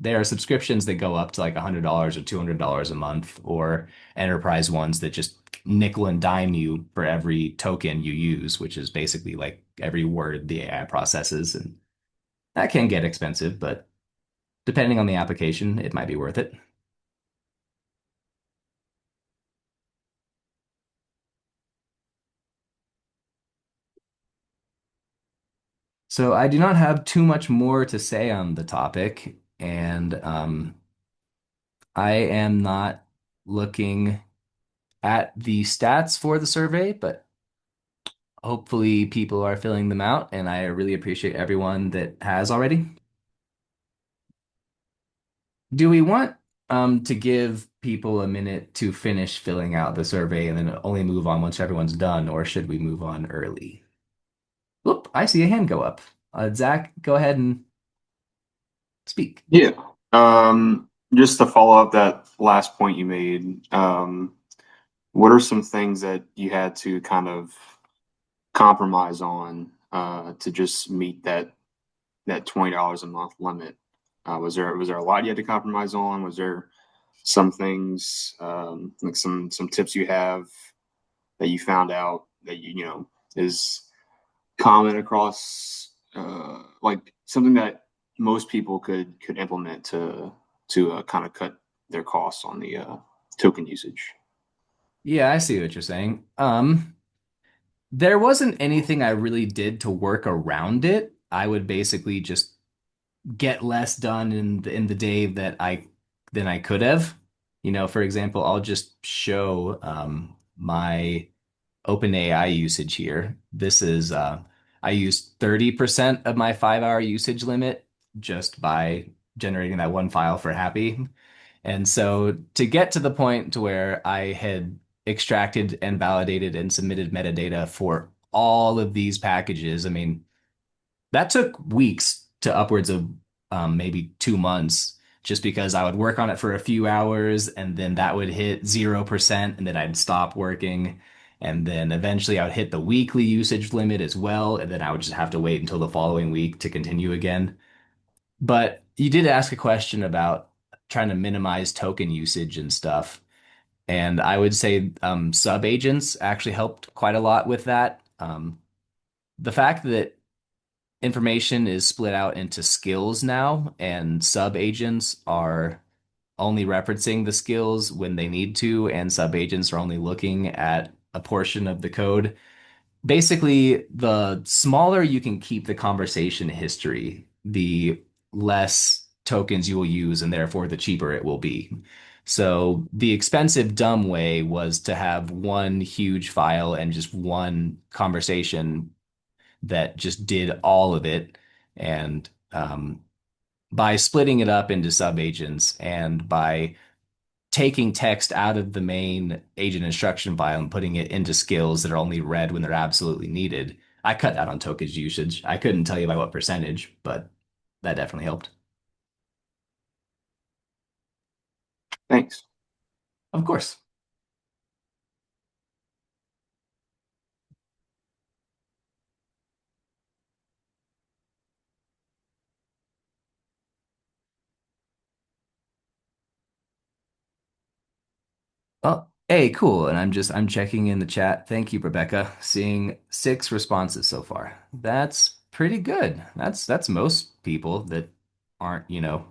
S3: there are subscriptions that go up to like $100 or $200 a month, or enterprise ones that just nickel and dime you for every token you use, which is basically like every word the AI processes. And that can get expensive, but depending on the application, it might be worth it. So I do not have too much more to say on the topic, and I am not looking at the stats for the survey, but hopefully people are filling them out, and I really appreciate everyone that has already. Do we want to give people a minute to finish filling out the survey and then only move on once everyone's done, or should we move on early? Whoop, I see a hand go up. Zach, go ahead and speak.
S7: Yeah. Just to follow up that last point you made, what are some things that you had to kind of compromise on to just meet that $20 a month limit? Was there a lot you had to compromise on? Was there some things like some tips you have that you found out that is common across like something that most people could implement to kind of cut their costs on the token usage?
S3: Yeah, I see what you're saying. There wasn't anything I really did to work around it. I would basically just get less done in the day that I than I could have. For example, I'll just show my OpenAI usage here. This is I used 30% of my 5 hour usage limit just by generating that one file for Happy. And so to get to the point to where I had extracted and validated and submitted metadata for all of these packages, I mean, that took weeks to upwards of maybe 2 months, just because I would work on it for a few hours and then that would hit 0% and then I'd stop working. And then eventually I would hit the weekly usage limit as well. And then I would just have to wait until the following week to continue again. But you did ask a question about trying to minimize token usage and stuff. And I would say sub agents actually helped quite a lot with that. The fact that information is split out into skills now, and sub agents are only referencing the skills when they need to, and sub agents are only looking at a portion of the code. Basically, the smaller you can keep the conversation history, the less tokens you will use, and therefore the cheaper it will be. So the expensive, dumb way was to have one huge file and just one conversation that just did all of it. And by splitting it up into subagents and by taking text out of the main agent instruction file and putting it into skills that are only read when they're absolutely needed, I cut down on tokens usage. I couldn't tell you by what percentage, but that definitely helped.
S7: Thanks.
S3: Of course. Oh, hey, cool. And I'm checking in the chat. Thank you, Rebecca. Seeing 6 responses so far. That's pretty good. That's most people that aren't, well,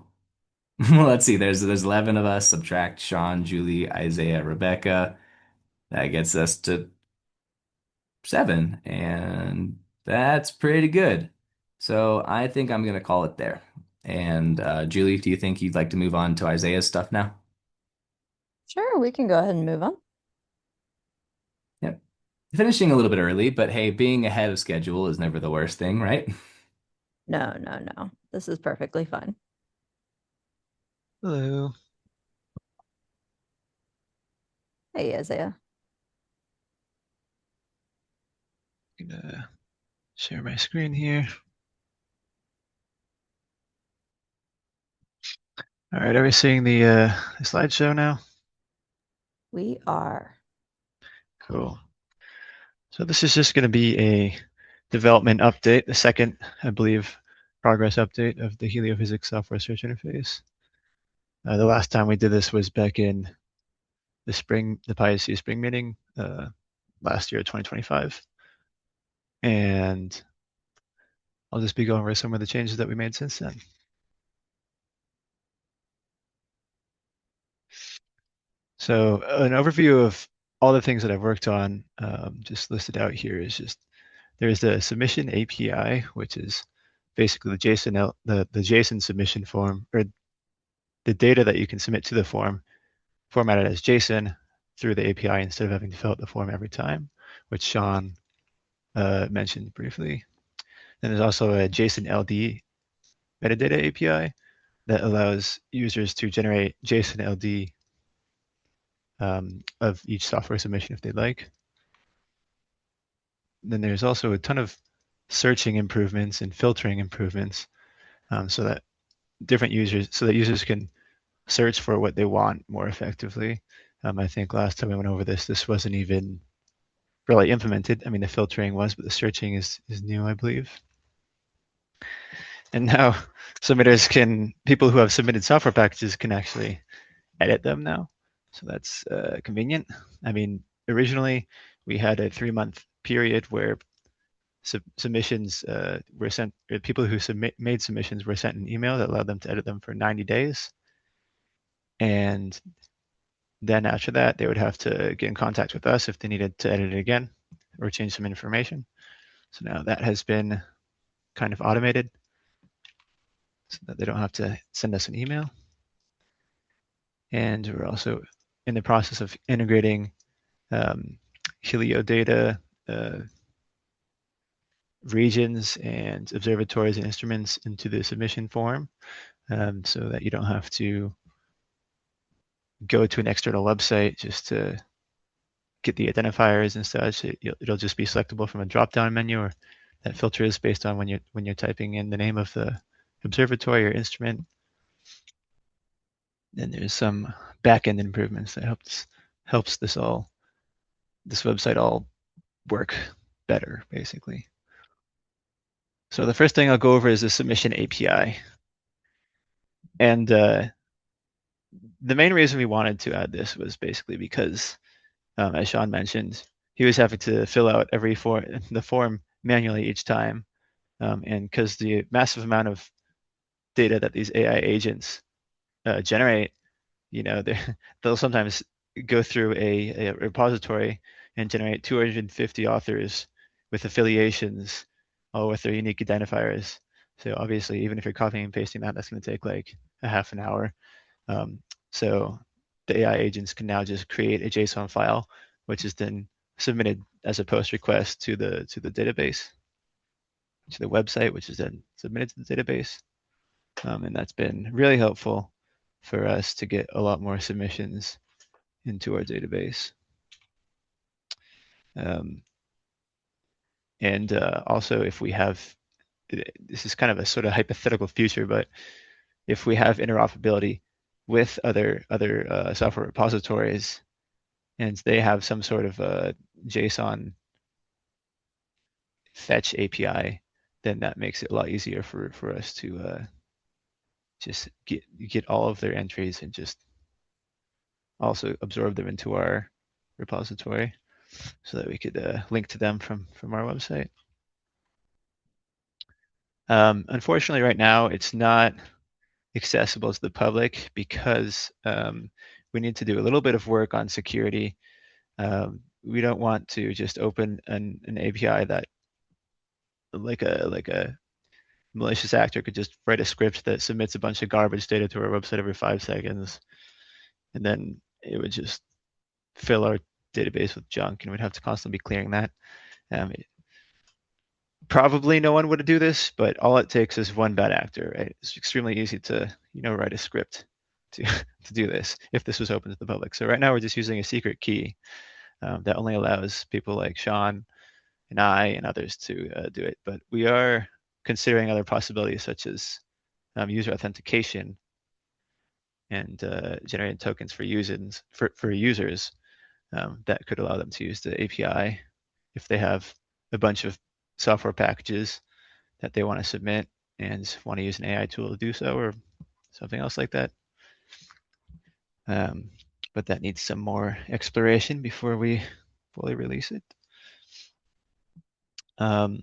S3: let's see. There's 11 of us. Subtract Sean, Julie, Isaiah, Rebecca. That gets us to 7, and that's pretty good. So I think I'm gonna call it there. And Julie, do you think you'd like to move on to Isaiah's stuff now?
S1: Sure, we can go ahead and move on.
S3: Yep. Finishing a little bit early, but hey, being ahead of schedule is never the worst thing, right?
S1: No, no, no. This is perfectly fine.
S8: Hello.
S1: Hey, Isaiah.
S8: Gonna share my screen here. All right, are we seeing the slideshow now?
S1: We are.
S8: Cool. So this is just going to be a development update, the second, I believe, progress update of the heliophysics software search interface. The last time we did this was back in the spring, the PyHC spring meeting last year, 2025. And I'll just be going over some of the changes that we made since then. So an overview of all the things that I've worked on, just listed out here, is just there's the submission API, which is basically the JSON submission form, or the data that you can submit to the form formatted as JSON through the API instead of having to fill out the form every time, which Sean mentioned briefly. Then there's also a JSON LD metadata API that allows users to generate JSON LD of each software submission if they'd like. Then there's also a ton of searching improvements and filtering improvements, so that users can search for what they want more effectively. I think last time we went over this wasn't even really implemented. I mean, the filtering was, but the searching is new, I believe. And now people who have submitted software packages can actually edit them now. So that's convenient. I mean, originally we had a 3-month period where submissions were sent, or people who made submissions were sent an email that allowed them to edit them for 90 days. And then after that, they would have to get in contact with us if they needed to edit it again or change some information. So now that has been kind of automated so that they don't have to send us an email. And we're also in the process of integrating Helio data, regions and observatories and instruments into the submission form, so that you don't have to go to an external website just to get the identifiers and such. It'll just be selectable from a drop-down menu, or that filter is based on when you're typing in the name of the observatory or instrument. Then there's some back-end improvements that helps this website all work better, basically. So the first thing I'll go over is the submission API. And the main reason we wanted to add this was basically because, as Sean mentioned, he was having to fill out the form manually each time. And because the massive amount of data that these AI agents generate, they'll sometimes go through a repository and generate 250 authors with affiliations, all with their unique identifiers. So obviously, even if you're copying and pasting that, that's going to take like a half an hour. So the AI agents can now just create a JSON file, which is then submitted as a post request to the database, to the website, which is then submitted to the database. And that's been really helpful for us to get a lot more submissions into our database. And also, if we have, this is kind of a sort of hypothetical future, but if we have interoperability with other software repositories, and they have some sort of a JSON fetch API, then that makes it a lot easier for us to just get all of their entries and just also absorb them into our repository so that we could link to them from our website. Unfortunately, right now, it's not accessible to the public because we need to do a little bit of work on security. We don't want to just open an API that like a malicious actor could just write a script that submits a bunch of garbage data to our website every 5 seconds, and then it would just fill our database with junk, and we'd have to constantly be clearing that. Probably no one would do this, but all it takes is one bad actor, right? It's extremely easy to, write a script to to do this if this was open to the public. So right now we're just using a secret key that only allows people like Sean and I and others to do it. But we are considering other possibilities such as user authentication and generating tokens for users that could allow them to use the API if they have a bunch of software packages that they want to submit and want to use an AI tool to do so, or something else like that. But that needs some more exploration before we fully release it. So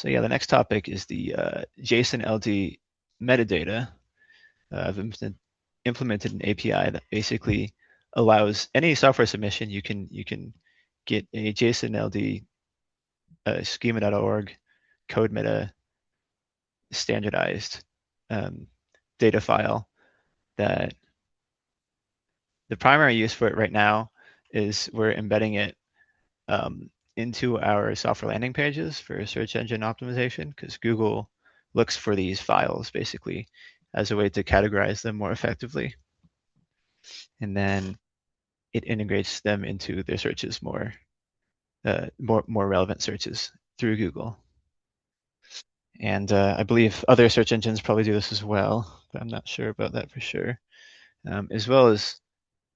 S8: yeah, the next topic is the JSON LD metadata. I've implemented an API that basically allows any software submission. You can get a JSON LD schema.org code meta standardized data file that the primary use for it right now is we're embedding it into our software landing pages for search engine optimization, because Google looks for these files basically as a way to categorize them more effectively. And then it integrates them into their searches more relevant searches through Google. And I believe other search engines probably do this as well, but I'm not sure about that for sure. As well as,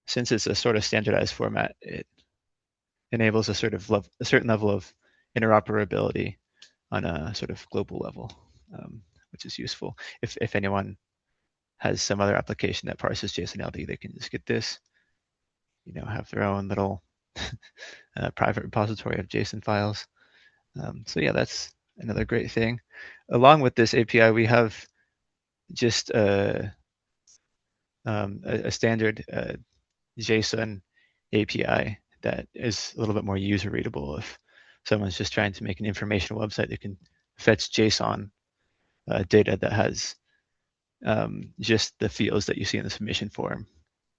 S8: since it's a sort of standardized format, it enables a certain level of interoperability on a sort of global level, which is useful. If anyone has some other application that parses JSON LD, they can just get this, have their own little private repository of JSON files. So yeah, that's another great thing. Along with this API, we have just a standard JSON API that is a little bit more user readable. If someone's just trying to make an informational website, they can fetch JSON data that has just the fields that you see in the submission form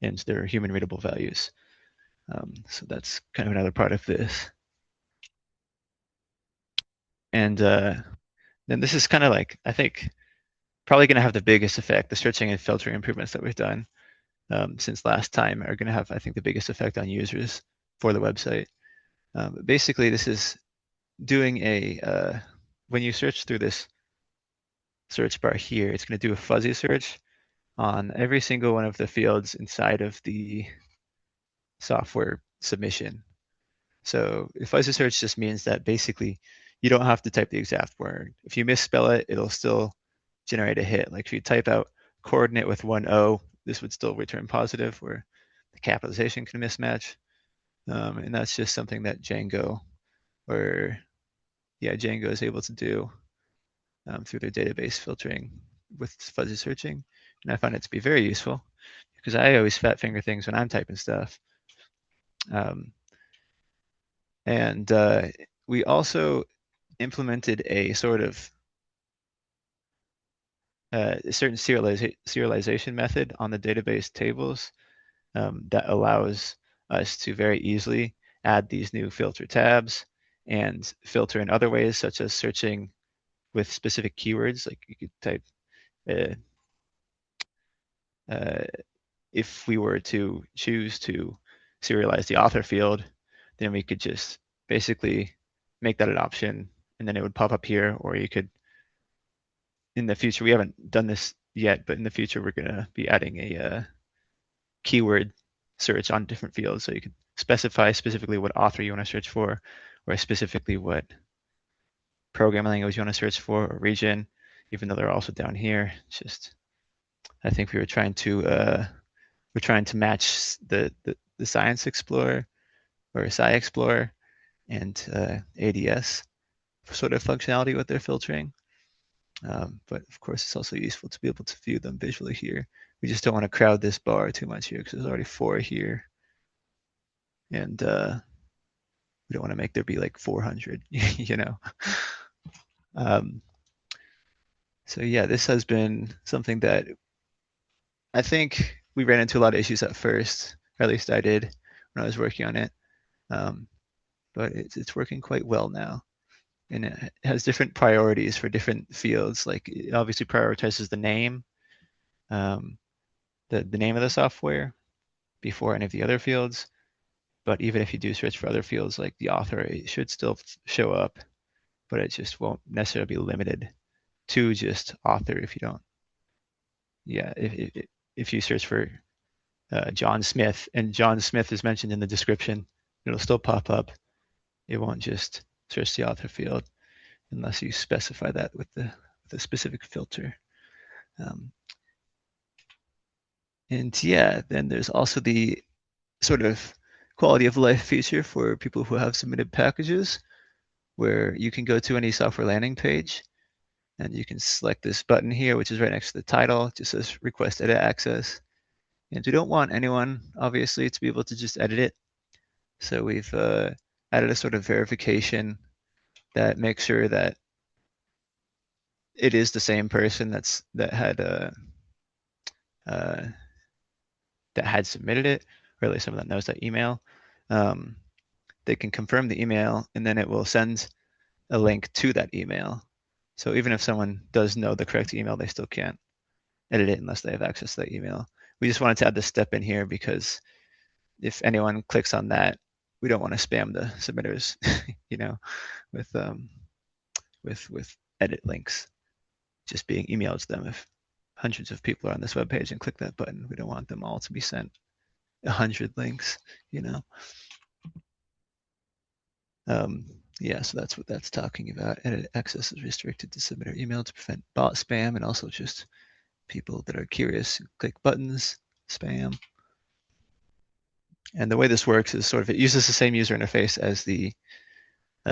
S8: and their human readable values. So that's kind of another part of this. And then this is kind of like, I think, probably going to have the biggest effect. The searching and filtering improvements that we've done since last time are going to have, I think, the biggest effect on users for the website. Basically, this is doing when you search through this search bar here, it's going to do a fuzzy search on every single one of the fields inside of the software submission. So a fuzzy search just means that basically you don't have to type the exact word. If you misspell it, it'll still generate a hit. Like if you type out coordinate with 1 O, this would still return positive, where the capitalization can mismatch. And that's just something that Django is able to do through their database filtering with fuzzy searching. And I find it to be very useful because I always fat finger things when I'm typing stuff. And we also implemented a sort of a certain serialization method on the database tables that allows us to very easily add these new filter tabs and filter in other ways, such as searching with specific keywords. Like you could type, if we were to choose to serialize the author field, then we could just basically make that an option, and then it would pop up here. Or you could, in the future, we haven't done this yet, but in the future, we're going to be adding a keyword search on different fields. So you can specify specifically what author you want to search for, or specifically what programming language you want to search for, or region, even though they're also down here. It's just, I think we were trying to we're trying to match the Science Explorer or Sci Explorer and ADS sort of functionality with their filtering. But of course, it's also useful to be able to view them visually here. We just don't want to crowd this bar too much here because there's already 4 here. And we don't want to make there be like 400, you know. So yeah, this has been something that I think we ran into a lot of issues at first, or at least I did when I was working on it. But it's working quite well now. And it has different priorities for different fields. Like it obviously prioritizes the name, the name of the software before any of the other fields. But even if you do search for other fields like the author, it should still show up, but it just won't necessarily be limited to just author if you don't. Yeah, if you search for John Smith and John Smith is mentioned in the description, it'll still pop up. It won't just search the author field unless you specify that with the specific filter. And yeah, then there's also the sort of quality of life feature for people who have submitted packages, where you can go to any software landing page and you can select this button here, which is right next to the title. It just says request edit access. And we don't want anyone, obviously, to be able to just edit it. So we've added a sort of verification that makes sure that it is the same person that had submitted it, or at least someone that knows that email. They can confirm the email, and then it will send a link to that email. So even if someone does know the correct email, they still can't edit it unless they have access to that email. We just wanted to add this step in here because if anyone clicks on that, we don't want to spam the submitters, you know, with edit links just being emailed to them. If hundreds of people are on this web page and click that button, we don't want them all to be sent 100 links, you know. Yeah, so that's what that's talking about. Edit access is restricted to submitter email to prevent bot spam and also just people that are curious who click buttons, spam. And the way this works is sort of, it uses the same user interface as the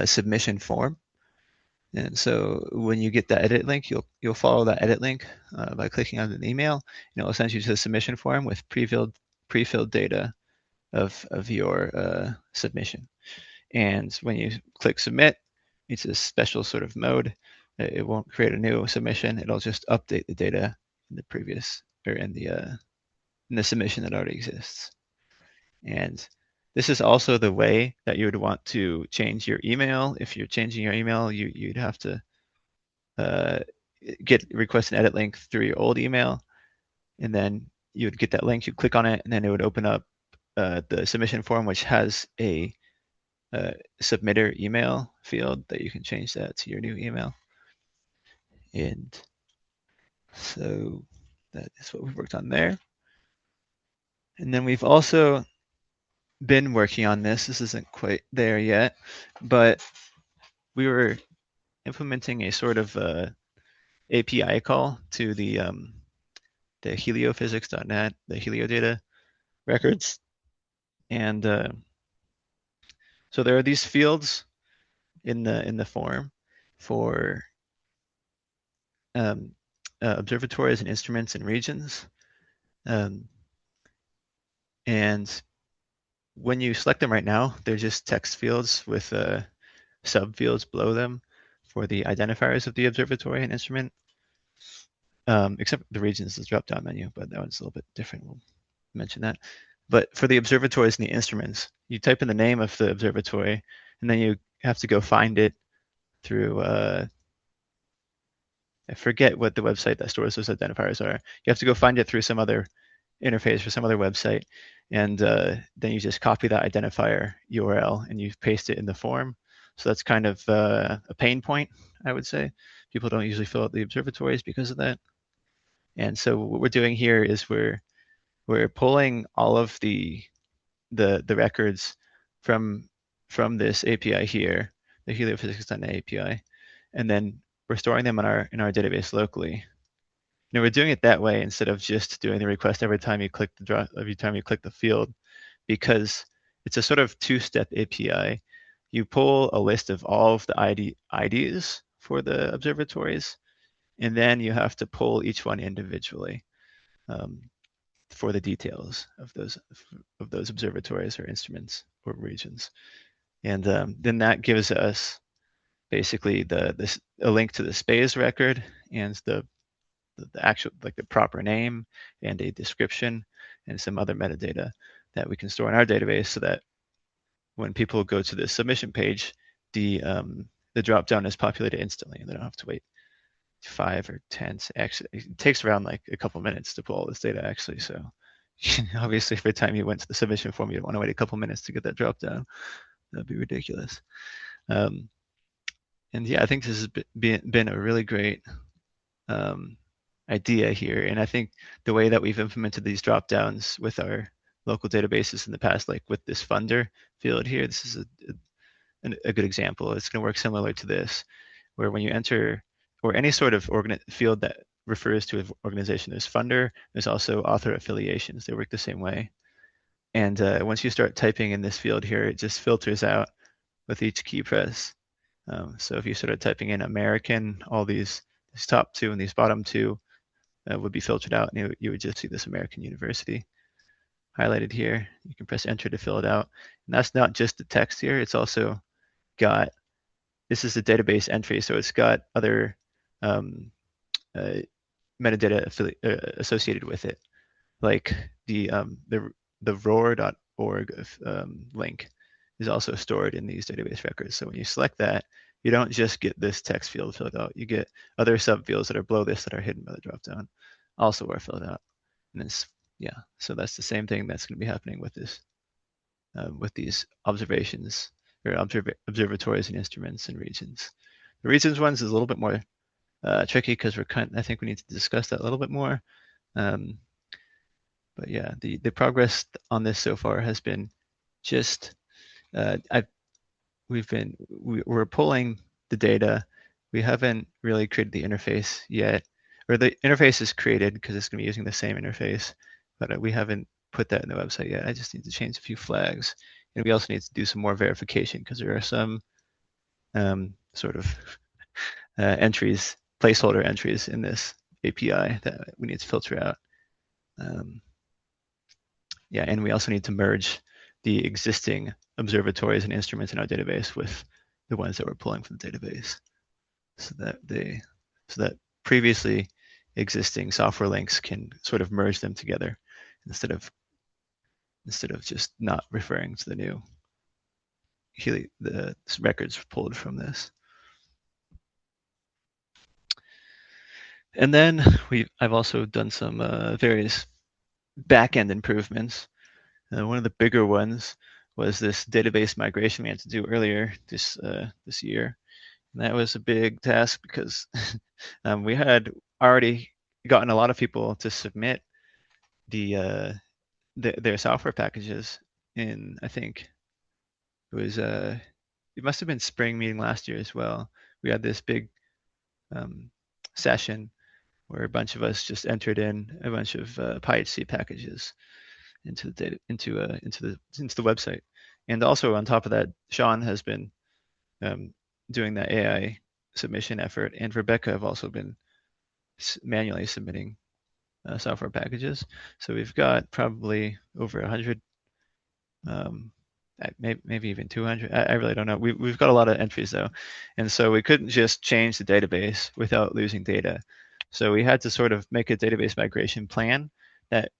S8: submission form. And so when you get that edit link, you'll follow that edit link by clicking on an email, and it will send you to the submission form with pre-filled data of your submission. And when you click submit, it's a special sort of mode. It won't create a new submission. It'll just update the data in the previous, or in the submission that already exists. And this is also the way that you would want to change your email. If you're changing your email, you'd have to request an edit link through your old email, and then you would get that link, you click on it, and then it would open up the submission form, which has a submitter email field that you can change that to your new email. And so that is what we've worked on there. And then we've also been working on this. This isn't quite there yet, but we were implementing a sort of API call to the heliophysics.net, the heliodata records. And so there are these fields in the form for observatories and instruments and regions. And when you select them right now, they're just text fields with subfields below them for the identifiers of the observatory and instrument. Except the regions is drop-down menu, but that one's a little bit different. We'll mention that. But for the observatories and the instruments, you type in the name of the observatory, and then you have to go find it through, I forget what the website that stores those identifiers are. You have to go find it through some other interface or some other website, and then you just copy that identifier URL and you paste it in the form. So that's kind of a pain point, I would say. People don't usually fill out the observatories because of that. And so what we're doing here is we're pulling all of the records from this API here, the heliophysics.net API, and then we're storing them in our database locally. we're doing it that way instead of just doing the request every time you click the field, because it's a sort of two-step API. You pull a list of all of the IDs for the observatories, and then you have to pull each one individually for the details of those observatories or instruments or regions. And then that gives us basically a link to the SPACE record and the actual, like the proper name and a description and some other metadata that we can store in our database, so that when people go to the submission page, the drop down is populated instantly and they don't have to wait 5 or 10. Actually, it takes around like a couple minutes to pull all this data actually. So obviously every time you went to the submission form, you don't want to wait a couple minutes to get that drop down. That'd be ridiculous. And yeah, I think this has been a really great idea here. And I think the way that we've implemented these drop downs with our local databases in the past, like with this funder field here, this is a good example. It's going to work similar to this, where when you enter, or any sort of field that refers to an organization, there's funder, there's also author affiliations. They work the same way. And once you start typing in this field here, it just filters out with each key press. So if you started typing in American, all these top two and these bottom two would be filtered out, and you would just see this American University highlighted here. You can press enter to fill it out. And that's not just the text here, it's also got, this is the database entry, so it's got other metadata associated with it, like the roar.org link is also stored in these database records. So when you select that, you don't just get this text field filled out, you get other subfields that are below this that are hidden by the dropdown also are filled out. And it's, yeah, so that's the same thing that's going to be happening with this, with these observations or observatories and instruments and regions. The regions ones is a little bit more tricky because I think we need to discuss that a little bit more. But yeah, the progress on this so far has been just, we're pulling the data. We haven't really created the interface yet, or the interface is created because it's going to be using the same interface, but we haven't put that in the website yet. I just need to change a few flags, and we also need to do some more verification because there are some sort of entries, placeholder entries in this API that we need to filter out. Yeah, and we also need to merge the existing observatories and instruments in our database with the ones that we're pulling from the database, so that previously existing software links can sort of merge them together instead of just not referring to the new the records pulled from this. And then I've also done some various back-end improvements. One of the bigger ones was this database migration we had to do earlier this year. And that was a big task because we had already gotten a lot of people to submit their software packages in, I think it was it must have been spring meeting last year as well. We had this big session where a bunch of us just entered in a bunch of PyHC packages into the website. And also on top of that, Sean has been doing that AI submission effort, and Rebecca have also been manually submitting software packages. So we've got probably over 100, maybe even 200. I really don't know. We've got a lot of entries though, and so we couldn't just change the database without losing data. So we had to sort of make a database migration plan that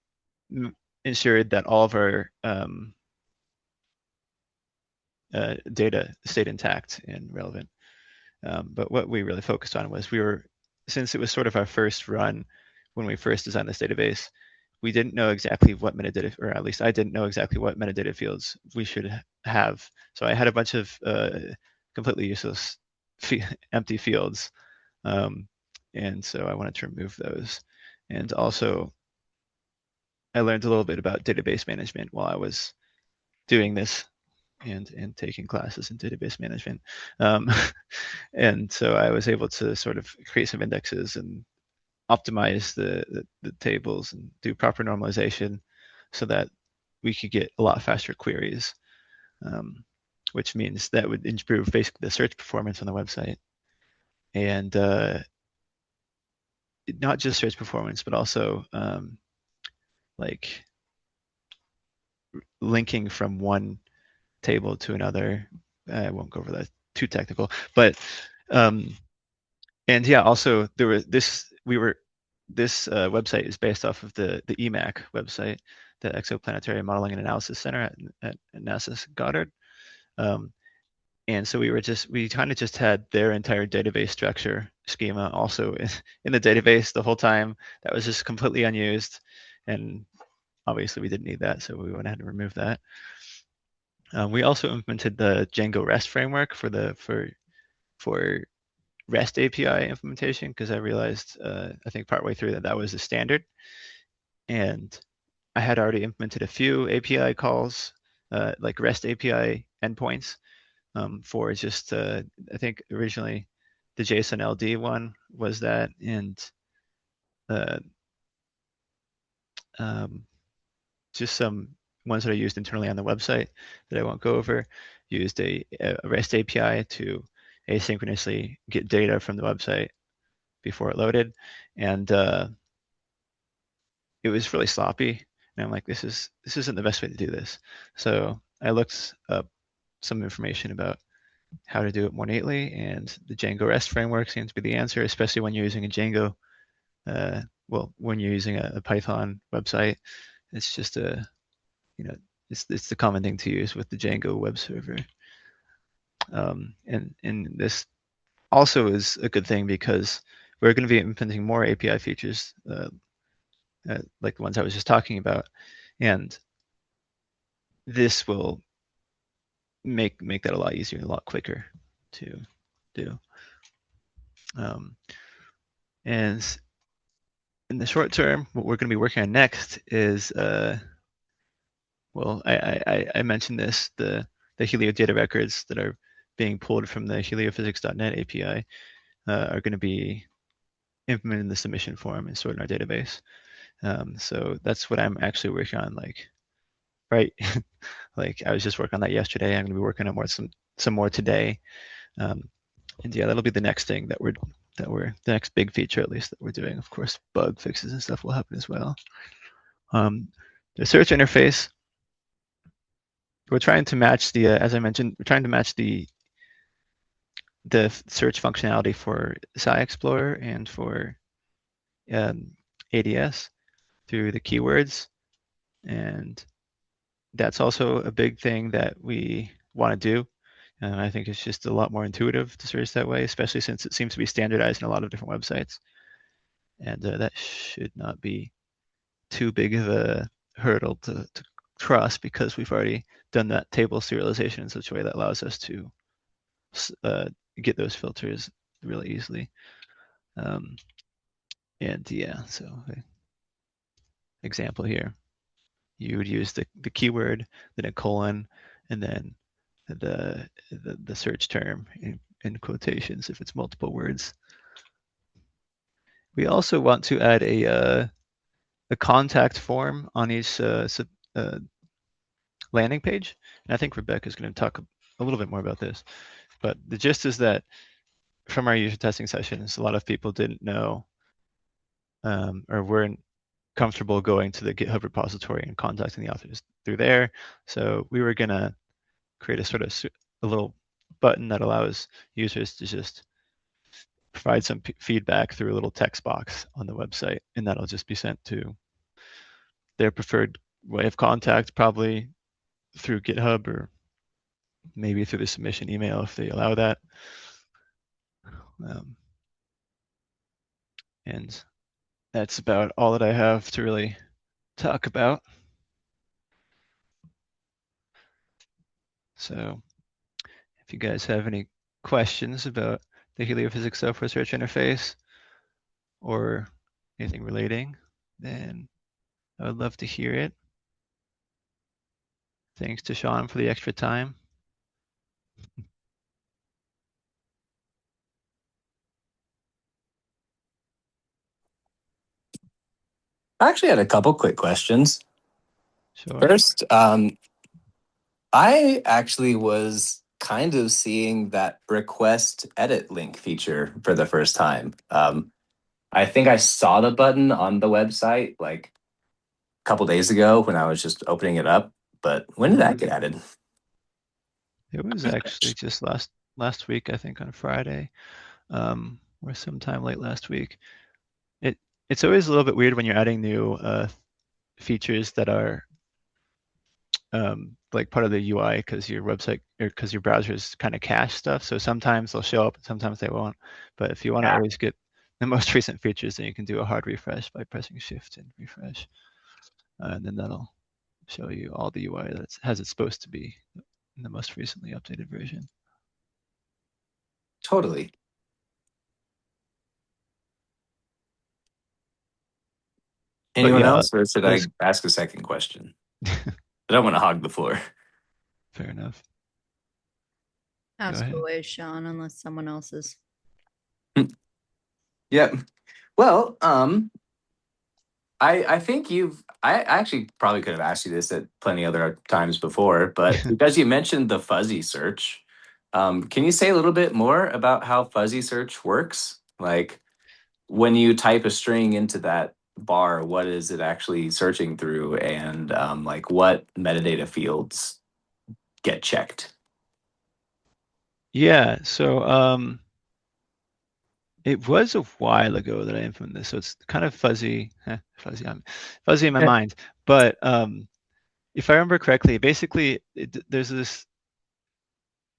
S8: ensured that all of our data stayed intact and relevant. But what we really focused on was since it was sort of our first run when we first designed this database, we didn't know exactly what metadata, or at least I didn't know exactly what metadata fields we should have. So I had a bunch of completely useless empty fields. And so I wanted to remove those. And also, I learned a little bit about database management while I was doing this and taking classes in database management. And so I was able to sort of create some indexes and optimize the tables and do proper normalization so that we could get a lot faster queries, which means that would improve basically the search performance on the website. And not just search performance, but also like linking from one table to another. I won't go over that, too technical, but and yeah, also there were this website is based off of the EMAC website, the Exoplanetary Modeling and Analysis Center at NASA's Goddard. And so we kind of just had their entire database structure schema also in the database the whole time. That was just completely unused, and obviously we didn't need that, so we went ahead and removed that. We also implemented the Django REST framework for REST API implementation, because I realized I think partway through that was the standard, and I had already implemented a few API calls, like REST API endpoints, for just I think originally the JSON LD one was that, and just some ones that I used internally on the website that I won't go over. Used a REST API to asynchronously get data from the website before it loaded, and it was really sloppy. And I'm like, this isn't the best way to do this. So I looked up some information about how to do it more neatly, and the Django REST framework seems to be the answer, especially when you're using a Django. Well, when you're using a Python website, it's just it's the common thing to use with the Django web server. And this also is a good thing because we're going to be implementing more API features, like the ones I was just talking about, and this will make that a lot easier and a lot quicker to do. And in the short term, what we're going to be working on next is, well, I mentioned this, the Helio data records that are being pulled from the heliophysics.net API are going to be implemented in the submission form and stored in our database. So that's what I'm actually working on, like, right? Like I was just working on that yesterday. I'm going to be working on some more today. And yeah, that'll be the next thing that we're the next big feature, at least, that we're doing. Of course, bug fixes and stuff will happen as well. The search interface, we're trying to match the, as I mentioned, we're trying to match the search functionality for SciExplorer and for ADS through the keywords. And that's also a big thing that we want to do. And I think it's just a lot more intuitive to search that way, especially since it seems to be standardized in a lot of different websites. And that should not be too big of a hurdle to cross, because we've already done that table serialization in such a way that allows us to get those filters really easily. And yeah, so example here, you would use the keyword, then a colon, and then the search term in quotations if it's multiple words. We also want to add a contact form on each landing page, and I think Rebecca is going to talk a little bit more about this. But the gist is that from our user testing sessions, a lot of people didn't know or weren't comfortable going to the GitHub repository and contacting the authors through there. So we were going to create a little button that allows users to just provide some feedback through a little text box on the website, and that'll just be sent to their preferred way of contact, probably through GitHub or maybe through the submission email if they allow that. And that's about all that I have to really talk about. So if you guys have any questions about the Heliophysics software search interface or anything relating, then I would love to hear it. Thanks to Sean for the extra time.
S2: I actually had a couple quick questions.
S8: Sure.
S2: First, I actually was kind of seeing that request edit link feature for the first time. I think I saw the button on the website like a couple days ago when I was just opening it up, but when did that get added?
S8: It was actually just last week, I think on Friday, or sometime late last week. It's always a little bit weird when you're adding new features that are like part of the UI because your website or because your browser is kind of cache stuff. So sometimes they'll show up and sometimes they won't. But if you want to always get the most recent features, then you can do a hard refresh by pressing Shift and refresh. And then that'll show you all the UI that has it's supposed to be in the most recently updated version.
S2: Totally. Anyone
S8: yeah,
S2: else, or should I ask a second question? I don't want to hog the floor.
S8: Fair enough.
S1: Ask
S8: ahead.
S1: away, Sean, unless someone else is.
S2: Yep. Well, I think I actually probably could have asked you this at plenty other times before, but because you mentioned the fuzzy search, can you say a little bit more about how fuzzy search works? Like when you type a string into that bar, what is it actually searching through, and like what metadata fields get checked?
S8: Yeah, so it was a while ago that I implemented this, so it's kind of fuzzy, fuzzy in my mind. But if I remember correctly, basically there's this,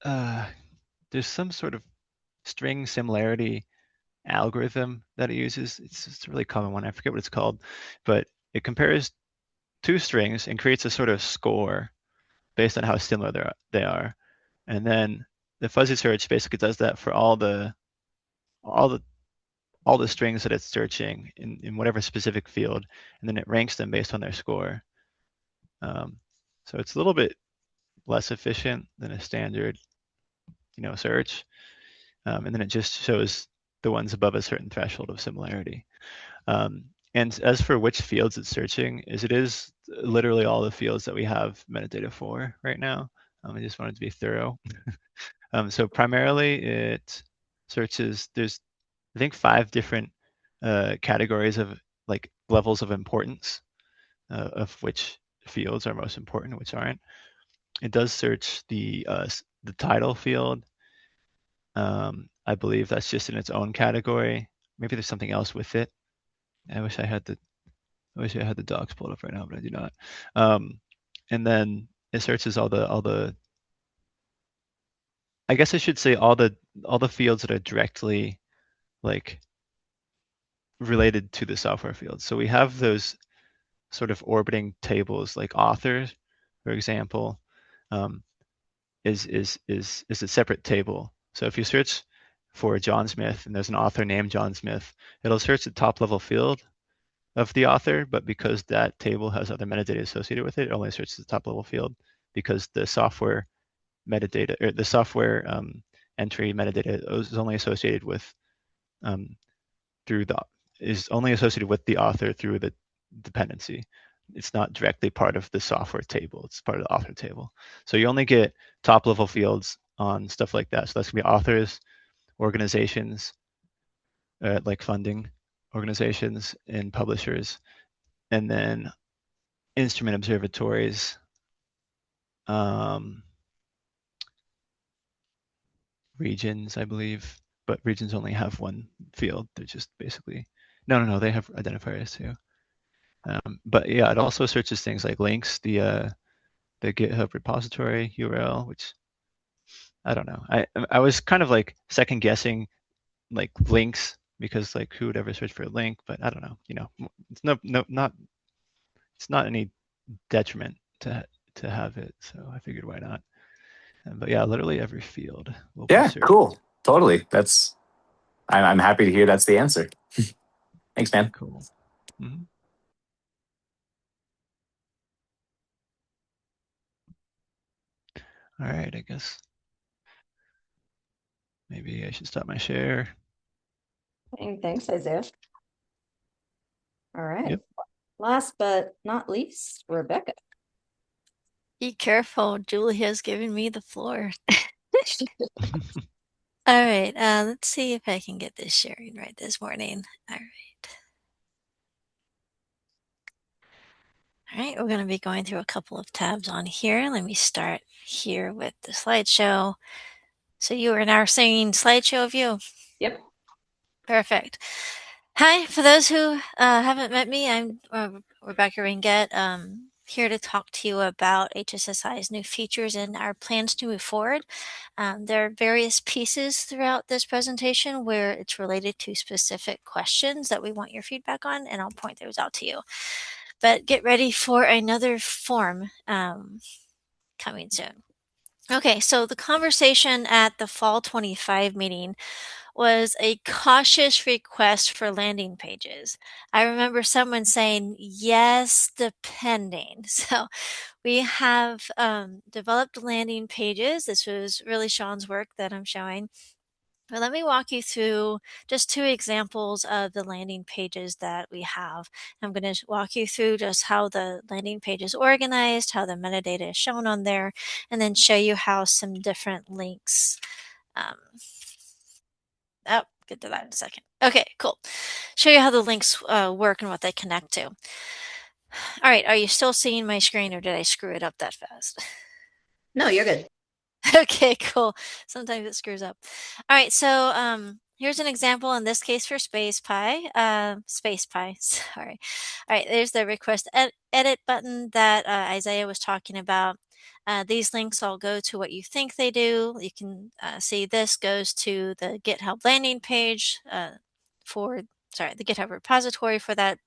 S8: there's some sort of string similarity algorithm that it uses. It's just a really common one. I forget what it's called, but it compares two strings and creates a sort of score based on how similar they are. And then the fuzzy search basically does that for all the strings that it's searching in whatever specific field, and then it ranks them based on their score. So it's a little bit less efficient than a standard, search. And then it just shows the ones above a certain threshold of similarity. And as for which fields it's searching, it is literally all the fields that we have metadata for right now. I just wanted to be thorough. So primarily it searches, there's I think 5 different categories of like levels of importance of which fields are most important, which aren't. It does search the title field. I believe that's just in its own category. Maybe there's something else with it. I wish I had the docs pulled up right now, but I do not. And then it searches all the I guess I should say all the fields that are directly like related to the software field. So we have those sort of orbiting tables, like authors, for example, is a separate table. So if you search for John Smith and there's an author named John Smith, it'll search the top level field of the author, but because that table has other metadata associated with it, it only searches the top level field because the software metadata or the software entry metadata is only associated with is only associated with the author through the dependency. It's not directly part of the software table. It's part of the author table. So you only get top level fields on stuff like that. So that's gonna be authors, organizations, like funding organizations and publishers, and then instrument observatories, regions, I believe, but regions only have one field. They're just basically, no, they have identifiers too. But yeah, it also searches things like links, the GitHub repository URL, which I don't know. I was kind of like second guessing like links because like who would ever search for a link, but I don't know. It's it's not any detriment to have it, so I figured why not. But yeah, literally every field will be searched.
S2: Cool. Totally. I'm happy to hear that's the answer. Thanks, man.
S8: Cool. Mm-hmm. All right, I guess maybe I should stop my share.
S1: Thanks, Isaiah. All right.
S8: Yep.
S1: last but not least, Rebecca.
S4: Be careful. Julia's giving me the floor. All right, let's see if I can get this sharing right this morning. All right. All right, we're going to be going through a couple of tabs on here. Let me start here with the slideshow. So you are now seeing slideshow view?
S1: Yep.
S4: Perfect. Hi, for those who haven't met me, I'm Rebecca Ringett, here to talk to you about HSSI's new features and our plans to move forward. There are various pieces throughout this presentation where it's related to specific questions that we want your feedback on, and I'll point those out to you. But get ready for another form coming soon. Okay, so the conversation at the Fall 25 meeting was a cautious request for landing pages. I remember someone saying, yes, depending. So we have developed landing pages. This was really Sean's work that I'm showing. But let me walk you through just 2 examples of the landing pages that we have. I'm going to walk you through just how the landing page is organized, how the metadata is shown on there, and then show you how some different links get to that in a second. Okay, cool. Show you how the links work and what they connect to. All right, are you still seeing my screen or did I screw it up that fast?
S1: No, you're good.
S4: Okay, cool. Sometimes it screws up. All right, so here's an example in this case for SpacePy. Sorry. All right, there's the request edit button that Isaiah was talking about. These links all go to what you think they do. You can see this goes to the GitHub landing page the GitHub repository for that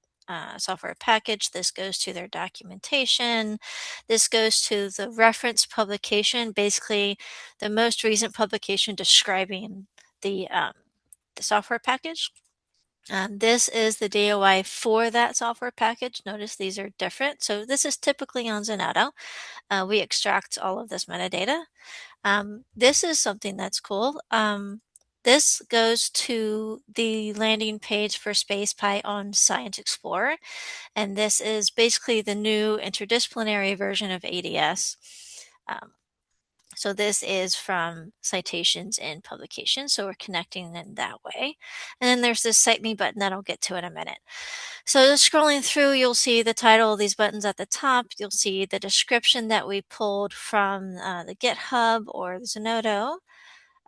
S4: software package. This goes to their documentation. This goes to the reference publication, basically the most recent publication describing the software package. This is the DOI for that software package. Notice these are different. So this is typically on Zenodo. We extract all of this metadata. This is something that's cool. This goes to the landing page for SpacePy on Science Explorer. And this is basically the new interdisciplinary version of ADS. So this is from citations and publications. So we're connecting in that way. And then there's this Cite Me button that I'll get to in a minute. So just scrolling through, you'll see the title of these buttons at the top. You'll see the description that we pulled from the GitHub or the Zenodo.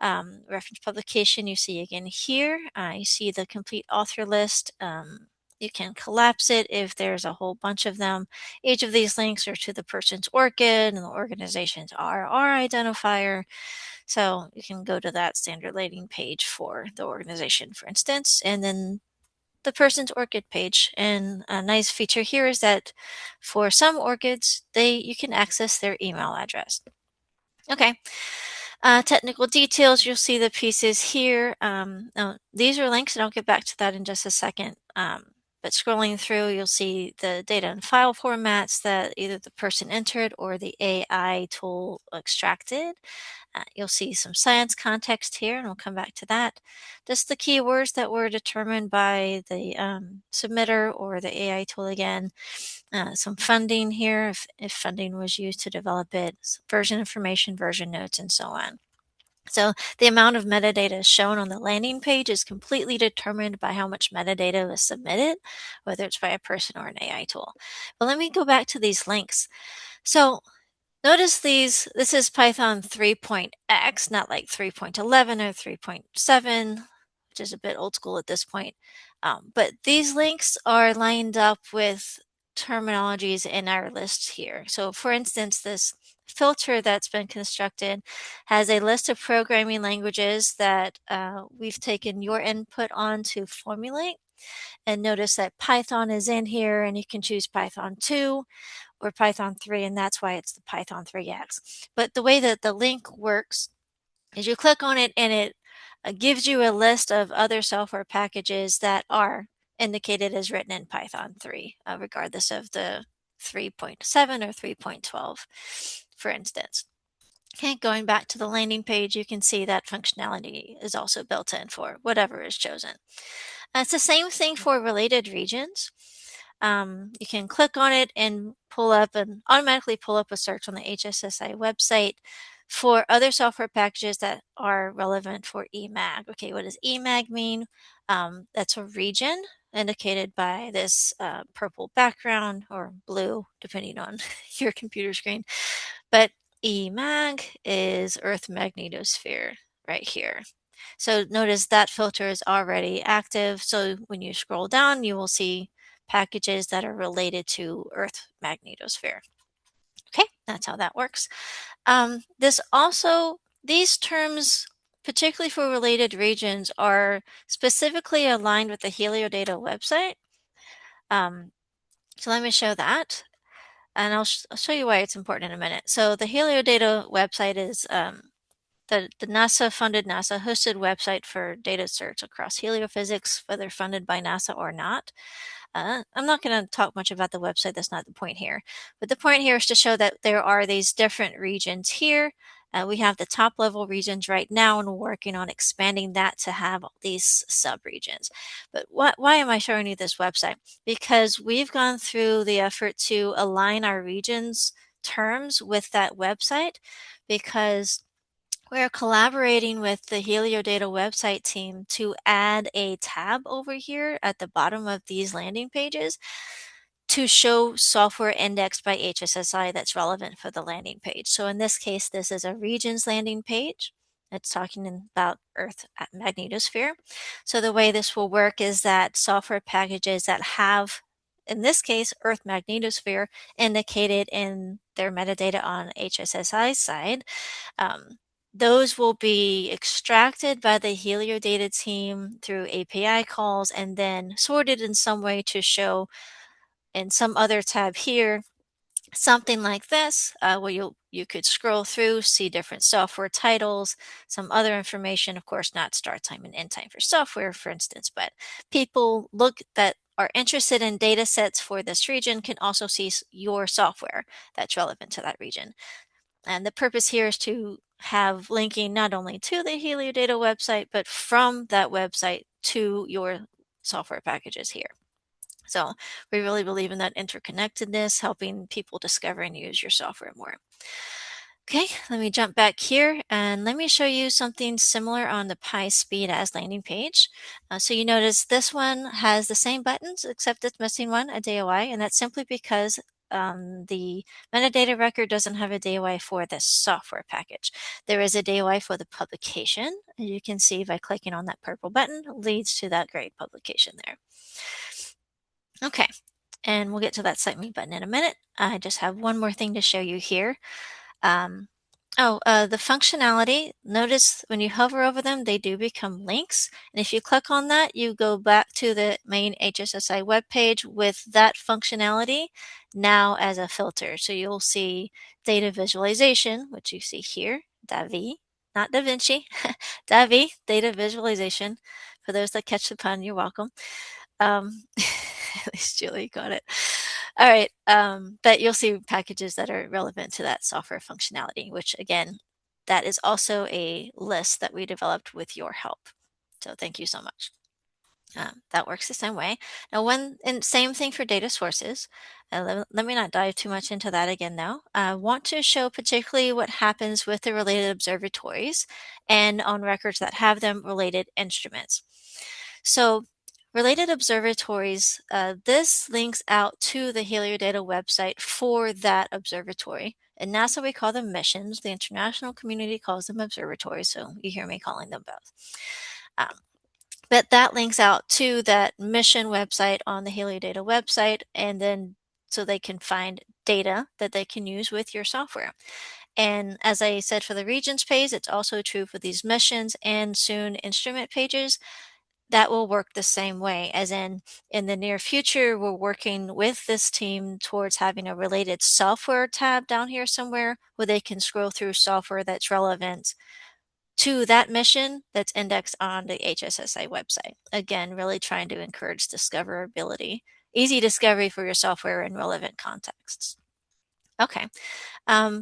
S4: Reference publication you see again here. You see the complete author list. You can collapse it if there's a whole bunch of them. Each of these links are to the person's ORCID and the organization's RR identifier. So you can go to that standard landing page for the organization, for instance, and then the person's ORCID page. And a nice feature here is that for some ORCIDs, you can access their email address. Okay. Technical details, you'll see the pieces here. These are links, and I'll get back to that in just a second. But scrolling through, you'll see the data and file formats that either the person entered or the AI tool extracted. You'll see some science context here, and we'll come back to that. Just the keywords that were determined by the submitter or the AI tool again. Some funding here, if funding was used to develop it, version information, version notes, and so on. So the amount of metadata shown on the landing page is completely determined by how much metadata was submitted, whether it's by a person or an AI tool. But let me go back to these links. So notice this is Python 3.x, not like 3.11 or 3.7, which is a bit old school at this point. But these links are lined up with terminologies in our list here. So for instance, this filter that's been constructed has a list of programming languages that we've taken your input on to formulate. And notice that Python is in here, and you can choose Python 2 or Python 3, and that's why it's the Python 3x. But the way that the link works is you click on it, and it gives you a list of other software packages that are indicated as written in Python 3, regardless of the 3.7 or 3.12, for instance. Okay, going back to the landing page, you can see that functionality is also built in for whatever is chosen. It's the same thing for related regions. You can click on it and automatically pull up a search on the HSSI website for other software packages that are relevant for EMAG. Okay, what does EMAG mean? That's a region indicated by this purple background or blue, depending on your computer screen. But EMAG is Earth magnetosphere right here. So notice that filter is already active. So when you scroll down, you will see packages that are related to Earth magnetosphere. Okay, that's how that works. These terms, particularly for related regions, are specifically aligned with the Heliodata website. So let me show that, and I'll show you why it's important in a minute. So the Heliodata website is the NASA-funded, NASA-hosted website for data search across heliophysics, whether funded by NASA or not. I'm not going to talk much about the website. That's not the point here. But the point here is to show that there are these different regions here. We have the top level regions right now, and we're working on expanding that to have these sub-regions. But why am I showing you this website? Because we've gone through the effort to align our regions terms with that website, because we're collaborating with the Heliodata website team to add a tab over here at the bottom of these landing pages to show software indexed by HSSI that's relevant for the landing page. So in this case, this is a regions landing page. It's talking about Earth magnetosphere. So the way this will work is that software packages that have, in this case, Earth magnetosphere indicated in their metadata on HSSI's side, those will be extracted by the Heliodata team through API calls and then sorted in some way to show in some other tab here, something like this, where you could scroll through, see different software titles, some other information, of course, not start time and end time for software, for instance, but people that are interested in data sets for this region can also see your software that's relevant to that region. And the purpose here is to have linking not only to the Heliodata website, but from that website to your software packages here. So we really believe in that interconnectedness, helping people discover and use your software more. Okay, let me jump back here and let me show you something similar on the PySpeed landing page. So you notice this one has the same buttons, except it's missing one, a DOI, and that's simply because the metadata record doesn't have a DOI for the software package. There is a DOI for the publication. As you can see by clicking on that purple button, leads to that great publication there. Okay, and we'll get to that Cite Me button in a minute. I just have one more thing to show you here. The functionality, notice when you hover over them, they do become links. And if you click on that, you go back to the main HSSI webpage with that functionality now as a filter. So you'll see data visualization, which you see here, DAVI, not Da Vinci, DAVI, data visualization. For those that catch the pun, you're welcome. At least Julie got it. All right, but you'll see packages that are relevant to that software functionality, which again, that is also a list that we developed with your help. So thank you so much. That works the same way. Now, and same thing for data sources. Let me not dive too much into that again though. I want to show particularly what happens with the related observatories and on records that have them related instruments. So related observatories, this links out to the Heliodata website for that observatory. And NASA, we call them missions. The international community calls them observatories, so you hear me calling them both. But that links out to that mission website on the Heliodata website, and then so they can find data that they can use with your software. And as I said for the regions page, it's also true for these missions and soon instrument pages. That will work the same way, as in the near future, we're working with this team towards having a related software tab down here somewhere where they can scroll through software that's relevant to that mission that's indexed on the HSSI website. Again, really trying to encourage discoverability, easy discovery for your software in relevant contexts. Okay.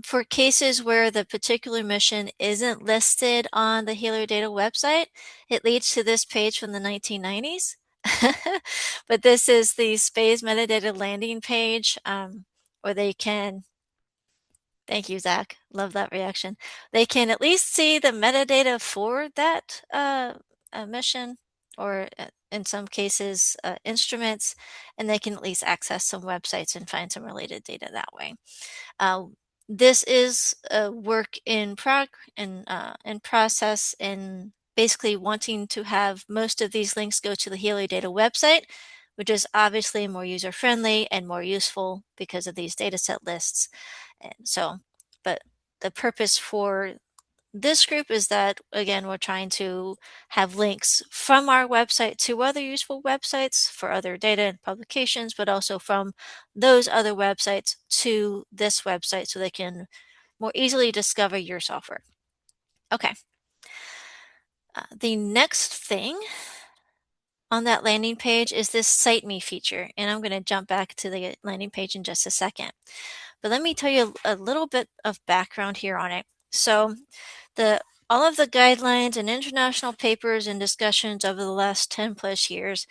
S4: For cases where the particular mission isn't listed on the Heliodata website, it leads to this page from the 1990s. But this is the SPACE metadata landing page, where they can, thank you, Zach, love that reaction. They can at least see the metadata for that mission, or in some cases, instruments, and they can at least access some websites and find some related data that way. This is a work in process, in basically wanting to have most of these links go to the Heliodata website, which is obviously more user-friendly and more useful because of these dataset lists. And so, but the purpose for this group is that, again, we're trying to have links from our website to other useful websites for other data and publications, but also from those other websites to this website so they can more easily discover your software. Okay. The next thing on that landing page is this Cite Me feature, and I'm going to jump back to the landing page in just a second. But let me tell you a little bit of background here on it. So all of the guidelines and international papers and discussions over the last 10 plus years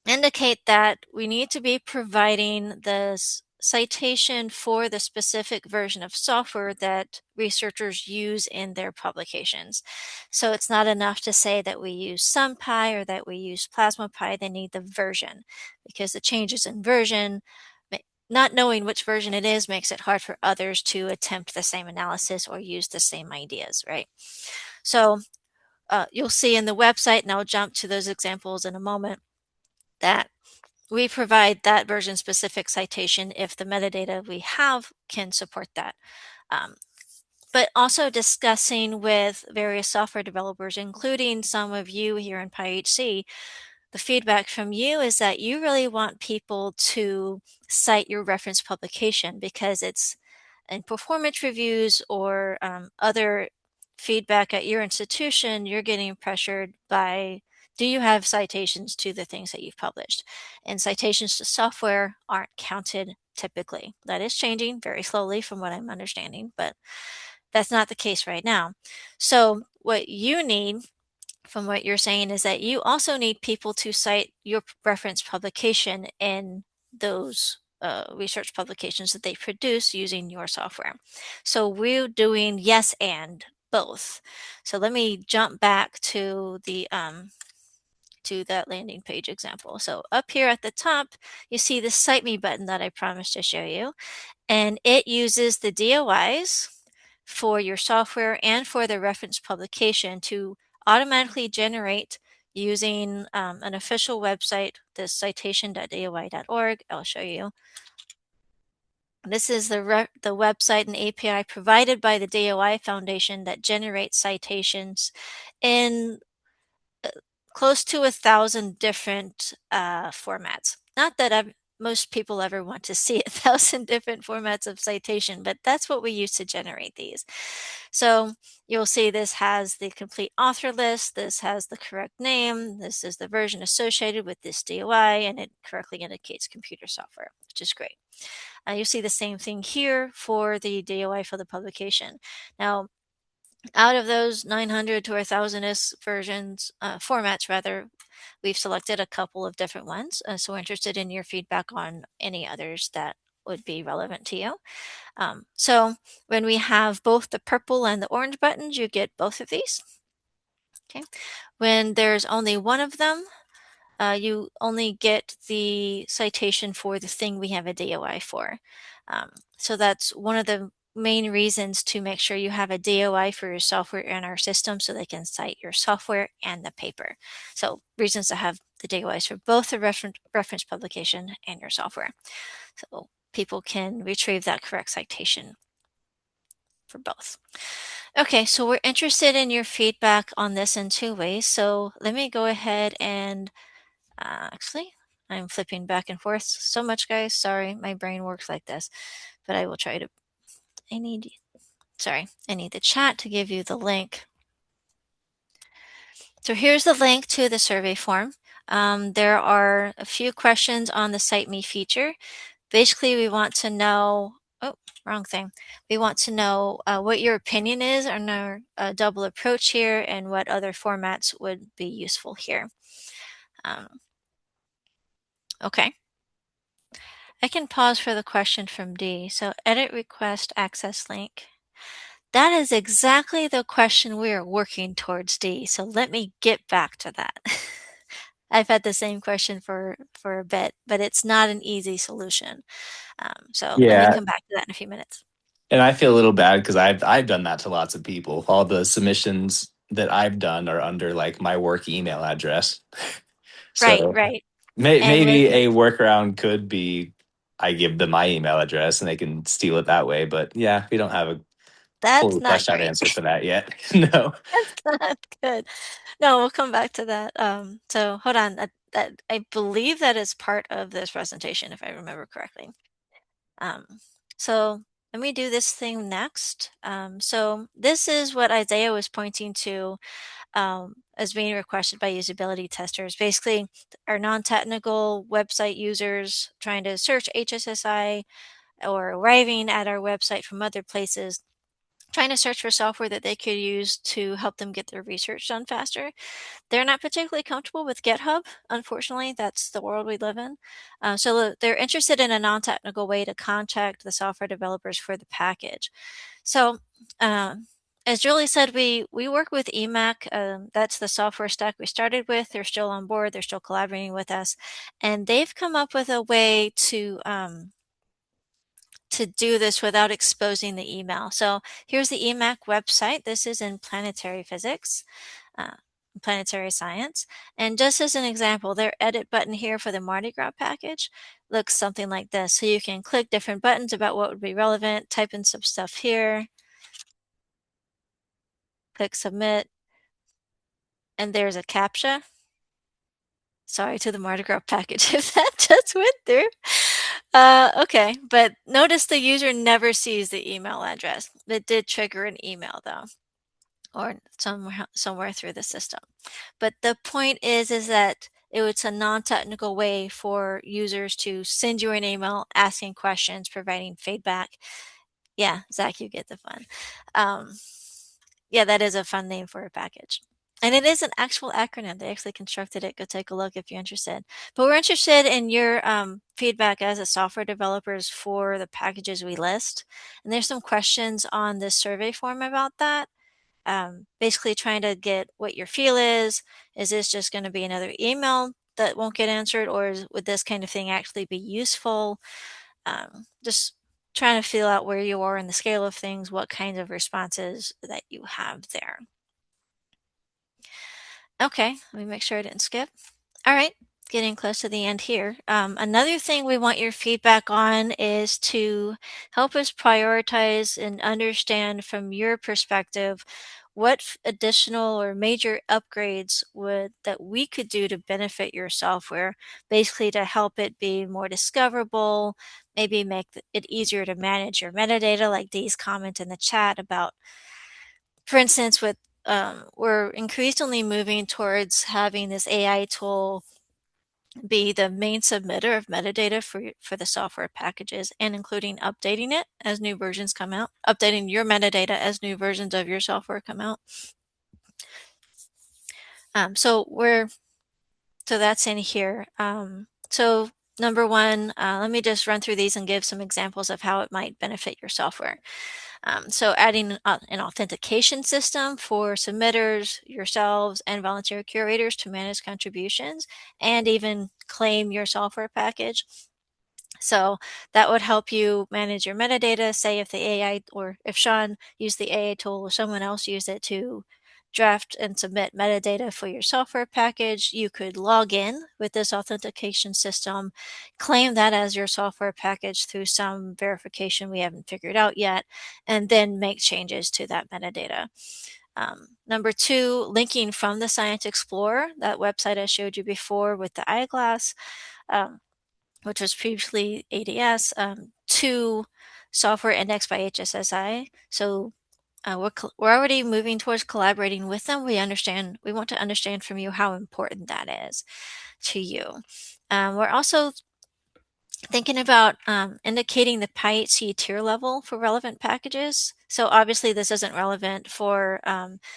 S4: indicate that we need to be providing the citation for the specific version of software that researchers use in their publications. So it's not enough to say that we use SunPy or that we use PlasmaPy. They need the version, because the changes in version, not knowing which version it is, makes it hard for others to attempt the same analysis or use the same ideas, right? So you'll see in the website, and I'll jump to those examples in a moment, that we provide that version specific citation if the metadata we have can support that. But also discussing with various software developers, including some of you here in PyHC, the feedback from you is that you really want people to cite your reference publication, because it's in performance reviews or other feedback at your institution, you're getting pressured by, do you have citations to the things that you've published? And citations to software aren't counted typically. That is changing very slowly from what I'm understanding, but that's not the case right now. So what you need, from what you're saying, is that you also need people to cite your reference publication in those research publications that they produce using your software. So we're doing yes and both. So let me jump back to the to that landing page example. So up here at the top, you see the Cite Me button that I promised to show you, and it uses the DOIs for your software and for the reference publication to automatically generate, using an official website, this citation.doi.org. I'll show you. This is the website and API provided by the DOI Foundation that generates citations in close to 1,000 different formats. Not that most people ever want to see 1,000 different formats of citation, but that's what we use to generate these. So you'll see this has the complete author list, this has the correct name, this is the version associated with this DOI, and it correctly indicates computer software, which is great. You'll see the same thing here for the DOI for the publication. Now, out of those 900 to 1,000-ish versions, formats rather, we've selected a couple of different ones. So we're interested in your feedback on any others that would be relevant to you. So when we have both the purple and the orange buttons, you get both of these. Okay. When there's only one of them, you only get the citation for the thing we have a DOI for. So that's one of the main reasons to make sure you have a DOI for your software in our system, so they can cite your software and the paper. So reasons to have the DOIs for both the reference publication and your software, so people can retrieve that correct citation for both. Okay, so we're interested in your feedback on this in two ways. So let me go ahead and actually, I'm flipping back and forth so much, guys. Sorry, my brain works like this, but I will try to. I need the chat to give you the link. So here's the link to the survey form. There are a few questions on the Cite Me feature. Basically, we want to know, oh, wrong thing. We want to know what your opinion is on our double approach here, and what other formats would be useful here. Okay. I can pause for the question from D. So edit request access link. That is exactly the question we are working towards, D. So let me get back to that. I've had the same question for a bit, but it's not an easy solution. So let me
S2: Yeah,
S4: come back to that in a few minutes.
S2: and I feel a little bad because I've done that to lots of people. All the submissions that I've done are under like my work email address.
S4: Right,
S2: So
S4: right. And
S2: maybe
S4: when
S2: a workaround could be I give them my email address and they can steal it that way. But yeah, we don't have a
S4: that's
S2: fully
S4: not
S2: fleshed out
S4: great.
S2: answer for that yet. No.
S4: That's not good. No, we'll come back to that. So hold on. That I believe that is part of this presentation, if I remember correctly. Um, so let me do this thing next. So this is what Isaiah was pointing to as being requested by usability testers. Basically, our non-technical website users trying to search HSSI or arriving at our website from other places, trying to search for software that they could use to help them get their research done faster. They're not particularly comfortable with GitHub. Unfortunately, that's the world we live in. So they're interested in a non-technical way to contact the software developers for the package. So as Julie said, we work with EMAC. That's the software stack we started with. They're still on board. They're still collaborating with us. And they've come up with a way to do this without exposing the email. So here's the EMAC website. This is in planetary physics, planetary science. And just as an example, their edit button here for the Mardi Gras package looks something like this. So you can click different buttons about what would be relevant, type in some stuff here, click submit, and there's a CAPTCHA. Sorry to the Mardi Gras package if that just went through. Okay, but notice the user never sees the email address. It did trigger an email though, or somewhere through the system. But the point is that it's a non-technical way for users to send you an email asking questions, providing feedback. Yeah, Zach, you get the fun. Yeah, that is a fun name for a package. And it is an actual acronym. They actually constructed it. Go take a look if you're interested. But we're interested in your feedback as a software developers for the packages we list. And there's some questions on this survey form about that. Basically trying to get what your feel is. Is this just going to be another email that won't get answered, or would this kind of thing actually be useful? Just trying to feel out where you are in the scale of things, what kinds of responses that you have there. Okay, let me make sure I didn't skip. All right, getting close to the end here. Another thing we want your feedback on is to help us prioritize and understand from your perspective what additional or major upgrades that we could do to benefit your software, basically to help it be more discoverable, maybe make it easier to manage your metadata, like Dee's comment in the chat about, for instance, with we're increasingly moving towards having this AI tool be the main submitter of metadata for the software packages, and including updating it as new versions come out, updating your metadata as new versions of your software come out. So that's in here. So number one, let me just run through these and give some examples of how it might benefit your software. So adding an authentication system for submitters, yourselves, and volunteer curators to manage contributions and even claim your software package. So that would help you manage your metadata. Say if the AI, or if Sean used the AI tool or someone else used it to draft and submit metadata for your software package, you could log in with this authentication system, claim that as your software package through some verification we haven't figured out yet, and then make changes to that metadata. Number two, linking from the Science Explorer, that website I showed you before with the eyeglass, which was previously ADS, to software indexed by HSSI. So we're already moving towards collaborating with them. We want to understand from you how important that is to you. We're also thinking about indicating the PyHC tier level for relevant packages. So obviously this isn't relevant for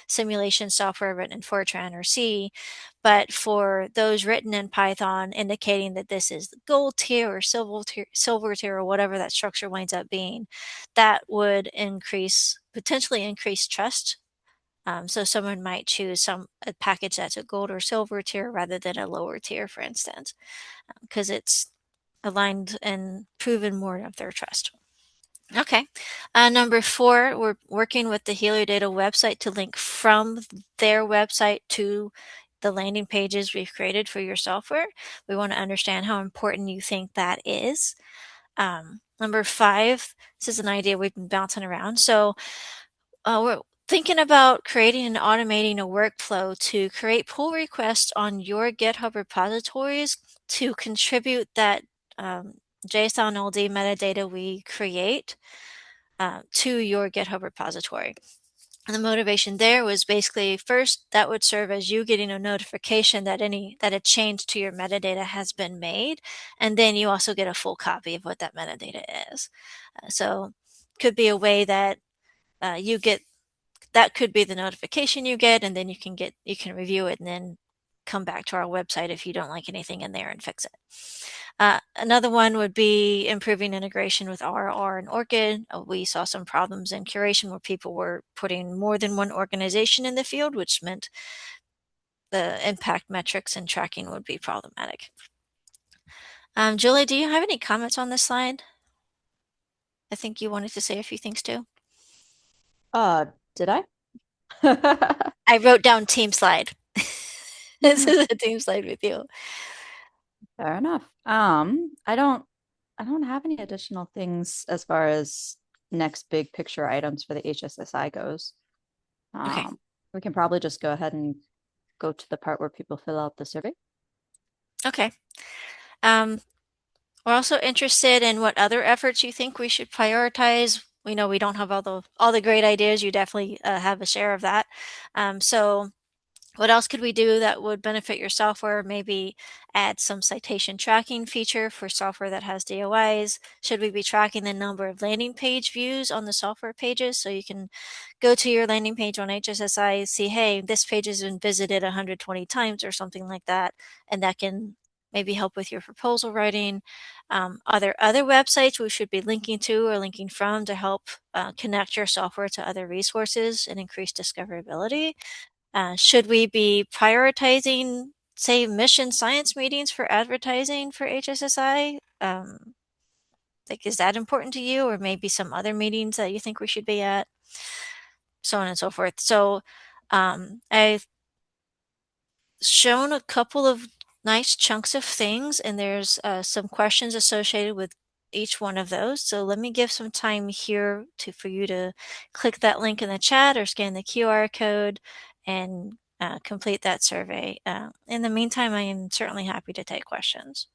S4: simulation software written in Fortran or C, but for those written in Python, indicating that this is the gold tier or silver tier or whatever that structure winds up being, that would potentially increase trust. So someone might choose a package that's a gold or silver tier rather than a lower tier, for instance, because it's aligned and proven more of their trust. Okay. Number 4, we're working with the Heliodata website to link from their website to the landing pages we've created for your software. We want to understand how important you think that is. Number 5, this is an idea we've been bouncing around. So we're thinking about creating and automating a workflow to create pull requests on your GitHub repositories to contribute that JSON LD metadata we create to your GitHub repository. And the motivation there was basically, first, that would serve as you getting a notification that a change to your metadata has been made, and then you also get a full copy of what that metadata is. So could be a way that you get, that could be the notification you get, and then you can review it and then come back to our website if you don't like anything in there and fix it. Another one would be improving integration with RR and ORCID. We saw some problems in curation where people were putting more than one organization in the field, which meant the impact metrics and tracking would be problematic. Julie, do you have any comments on this slide? I think you wanted to say a few things too.
S1: Did I?
S4: I wrote down team slide. This is a team slide with you.
S1: Fair enough. I don't have any additional things as far as next big picture items for the HSSI goes.
S4: Okay.
S1: We can probably just go ahead and go to the part where people fill out the survey.
S4: Okay. We're also interested in what other efforts you think we should prioritize. We know we don't have all the great ideas. You definitely have a share of that. So what else could we do that would benefit your software? Maybe add some citation tracking feature for software that has DOIs. Should we be tracking the number of landing page views on the software pages? So you can go to your landing page on HSSI, see, hey, this page has been visited 120 times or something like that. And that can maybe help with your proposal writing. Are there other websites we should be linking to or linking from to help connect your software to other resources and increase discoverability? Should we be prioritizing, say, mission science meetings for advertising for HSSI? Like, is that important to you, or maybe some other meetings that you think we should be at? So on and so forth. So I've shown a couple of nice chunks of things, and there's some questions associated with each one of those. So let me give some time here for you to click that link in the chat or scan the QR code and complete that survey. In the meantime, I am certainly happy to take questions.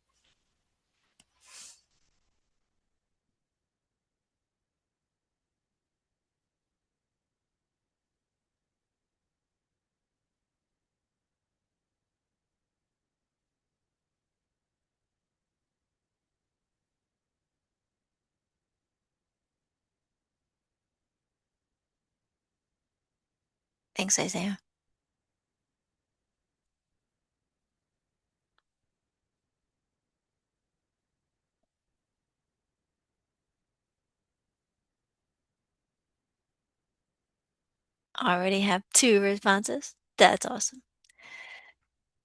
S4: Thanks, Isaiah. Already have 2 responses. That's awesome.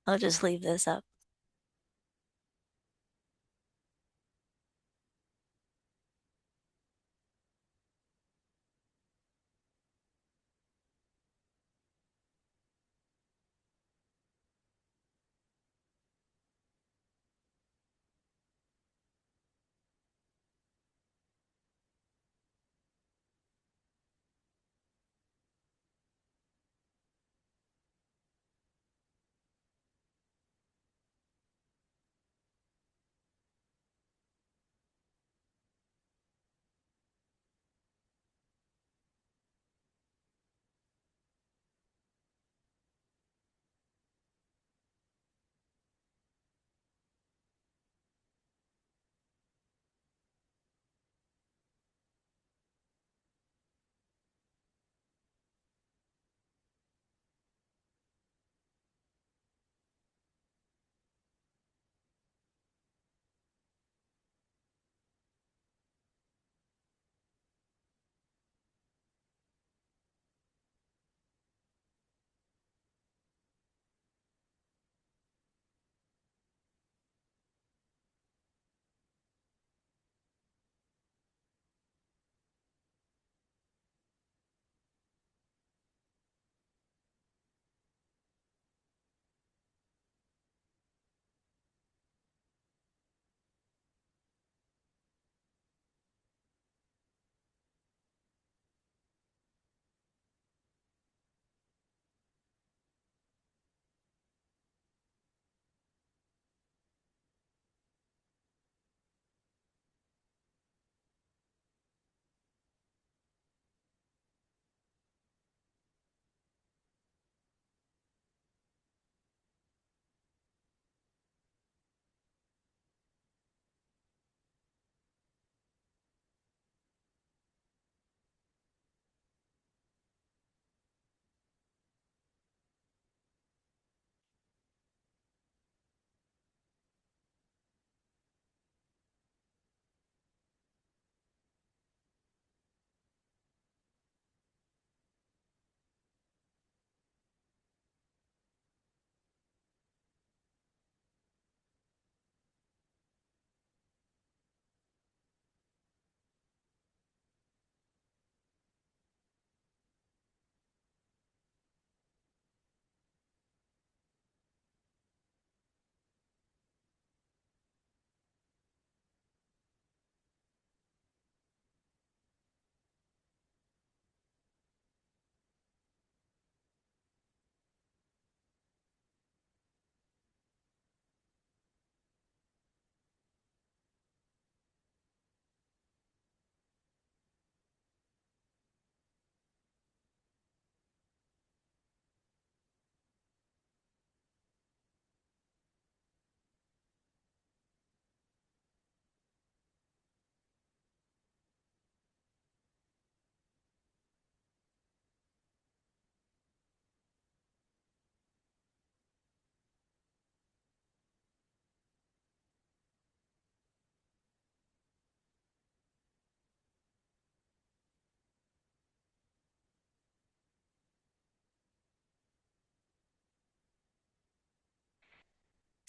S4: I'll just leave this up.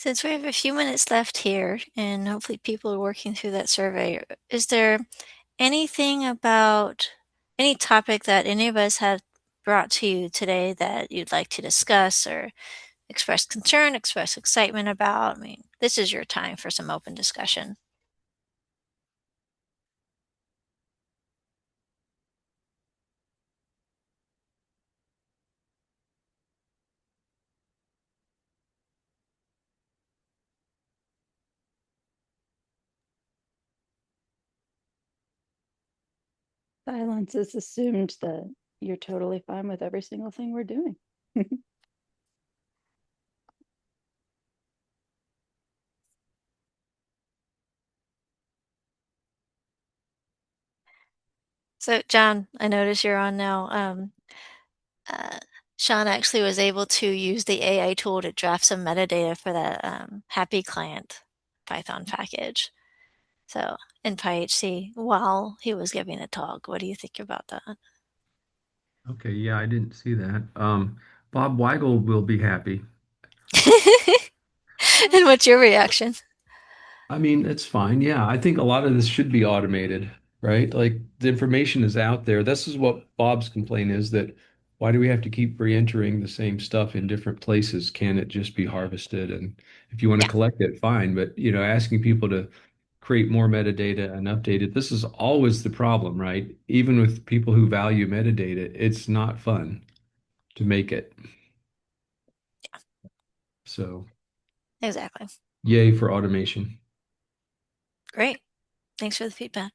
S4: Since we have a few minutes left here, and hopefully people are working through that survey, is there anything about any topic that any of us have brought to you today that you'd like to discuss or express concern, express excitement about? I mean, this is your time for some open discussion.
S9: Silence is assumed that you're totally fine with every single thing we're doing.
S4: So, John, I notice you're on now. Uh, Sean actually was able to use the AI tool to draft some metadata for that happy client Python package. So in PyHC while he was giving a talk. What do you think about that?
S10: Okay, yeah, I didn't see that. Bob Weigel will be happy.
S4: And what's your reaction?
S10: I mean, it's fine. Yeah, I think a lot of this should be automated, right? Like the information is out there. This is what Bob's complaint is that why do we have to keep re-entering the same stuff in different places? Can it just be harvested? And if you want to
S4: Yeah,
S10: collect it, fine. But asking people to create more metadata and update it, this is always the problem, right? Even with people who value metadata, it's not fun to make it. So,
S4: exactly.
S10: yay for automation.
S4: Great. Thanks for the feedback.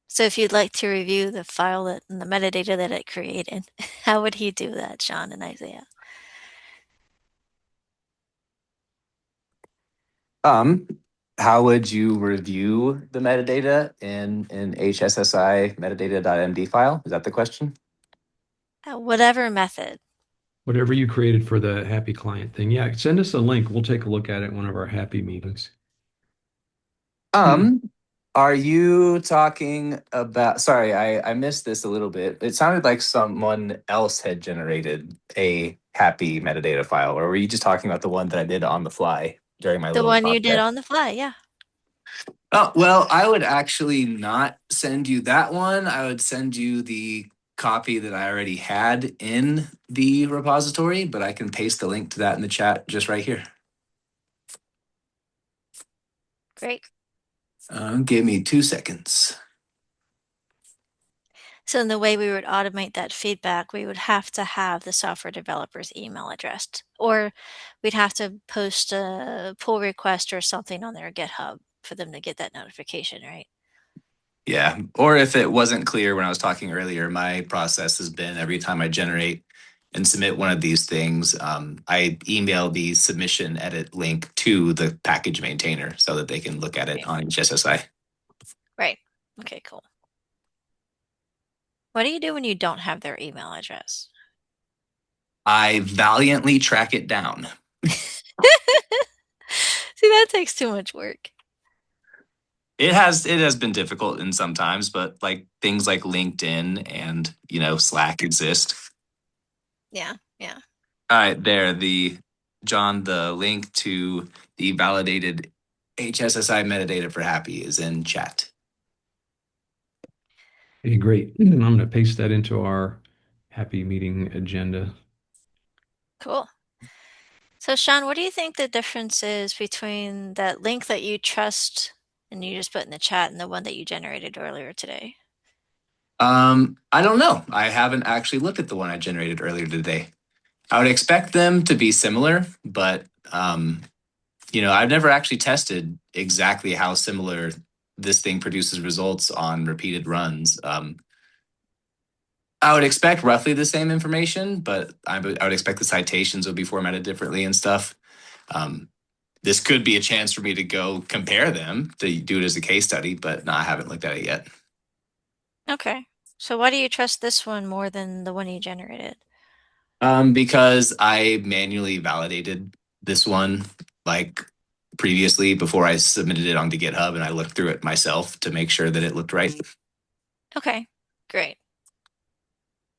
S4: So if you'd like to review the file that and the metadata that it created, how would he do that, Sean and Isaiah?
S2: How would you review the metadata in an HSSI metadata.md file? Is that the question?
S4: Whatever method.
S10: Whatever you created for the happy client thing. Yeah, send us a link. We'll take a look at it in one of our happy meetings.
S2: Um, are you talking about, sorry, I missed this a little bit. It sounded like someone else had generated a happy metadata file, or were you just talking about the one that I did on the fly during my
S4: The
S2: little
S4: one you
S2: talk
S4: did
S2: there?
S4: on the fly, yeah.
S2: Oh, well, I would actually not send you that one. I would send you the copy that I already had in the repository, but I can paste the link to that in the chat just right here.
S4: Great.
S2: Give me 2 seconds.
S4: So in the way we would automate that feedback, we would have to have the software developer's email address, or we'd have to post a pull request or something on their GitHub for them to get that notification, right?
S2: Yeah. Or if it wasn't clear when I was talking earlier, my process has been every time I generate and submit one of these things, I email the submission edit link to the package maintainer so that they can look at it on HSSI.
S4: Right. Okay, cool. What do you do when you don't have their email address?
S2: I valiantly track it down.
S4: See, that takes too much work.
S2: It has been difficult in some times, but like things like LinkedIn and Slack exist.
S4: Yeah, yeah.
S2: All right, there John, the link to the validated HSSI metadata for Happy is in chat.
S10: Okay, great. I'm going to paste that into our happy meeting agenda.
S4: Cool. So, Sean, what do you think the difference is between that link that you trust and you just put in the chat and the one that you generated earlier today?
S2: I don't know. I haven't actually looked at the one I generated earlier today. I would expect them to be similar, but I've never actually tested exactly how similar this thing produces results on repeated runs. I would expect roughly the same information, but I would expect the citations would be formatted differently and stuff. This could be a chance for me to go compare them to do it as a case study, but no, I haven't looked at it yet.
S4: Okay. So, why do you trust this one more than the one you generated?
S2: Because I manually validated this one like previously before I submitted it onto GitHub, and I looked through it myself to make sure that it looked right.
S4: Okay, great.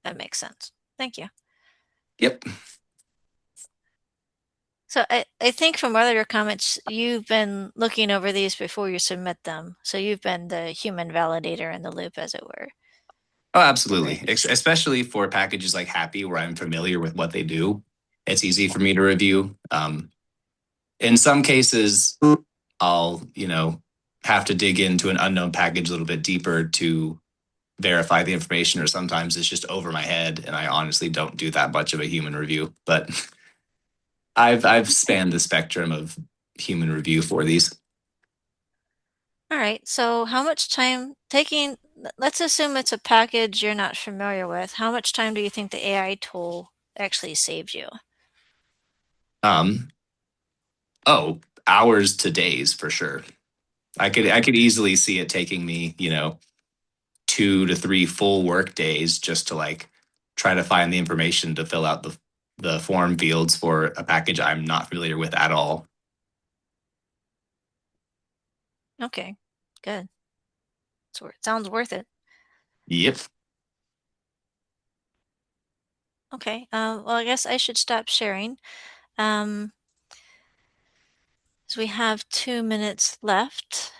S4: That makes sense. Thank you.
S2: Yep.
S4: So I think from other comments, you've been looking over these before you submit them. So you've been the human validator in the loop, as it were.
S2: Oh, absolutely.
S4: Great.
S2: Especially for packages like Happy, where I'm familiar with what they do. It's easy for me to review. In some cases, I'll, have to dig into an unknown package a little bit deeper to verify the information, or sometimes it's just over my head and I honestly don't do that much of a human review. But I've spanned the spectrum of human review for these.
S4: All right. So how much time let's assume it's a package you're not familiar with. How much time do you think the AI tool actually saved you?
S2: Um, oh, hours to days for sure. I could easily see it taking me, 2 to 3 full work days just to like try to find the information to fill out the form fields for a package I'm not familiar with at all.
S4: Okay, good. Sounds worth it.
S2: Yep.
S4: Okay. Well, I guess I should stop sharing. So we have 2 minutes left.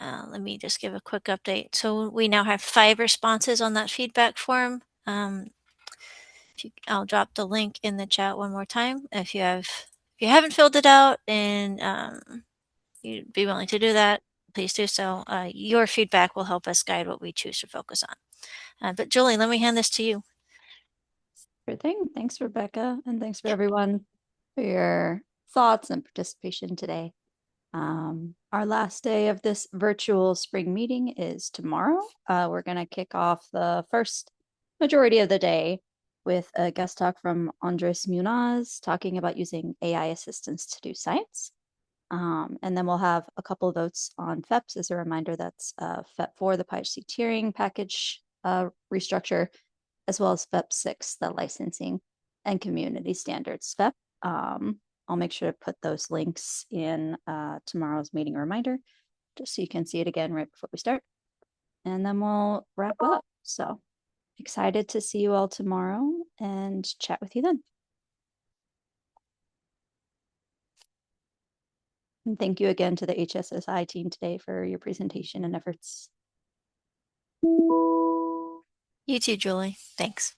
S4: Let me just give a quick update. So we now have 5 responses on that feedback form. I'll drop the link in the chat one more time. If you haven't filled it out and you'd be willing to do that, please do so. Your feedback will help us guide what we choose to focus on. But Julie, let me hand this to you.
S9: Sure thing. Thanks, Rebecca, and thanks for everyone for your thoughts and participation today. Our last day of this virtual spring meeting is tomorrow. We're going to kick off the first majority of the day with a guest talk from Andres Munoz talking about using AI assistants to do science. And then we'll have a couple of votes on FEPS. As a reminder, that's FEP4, the PyHC tiering package restructure, as well as FEP6, the licensing and community standards FEP. I'll make sure to put those links in tomorrow's meeting reminder, just so you can see it again right before we start. And then we'll wrap up. So excited to see you all tomorrow and chat with you then. And thank you again to the HSSI team today for your presentation and efforts.
S4: You too, Julie. Thanks.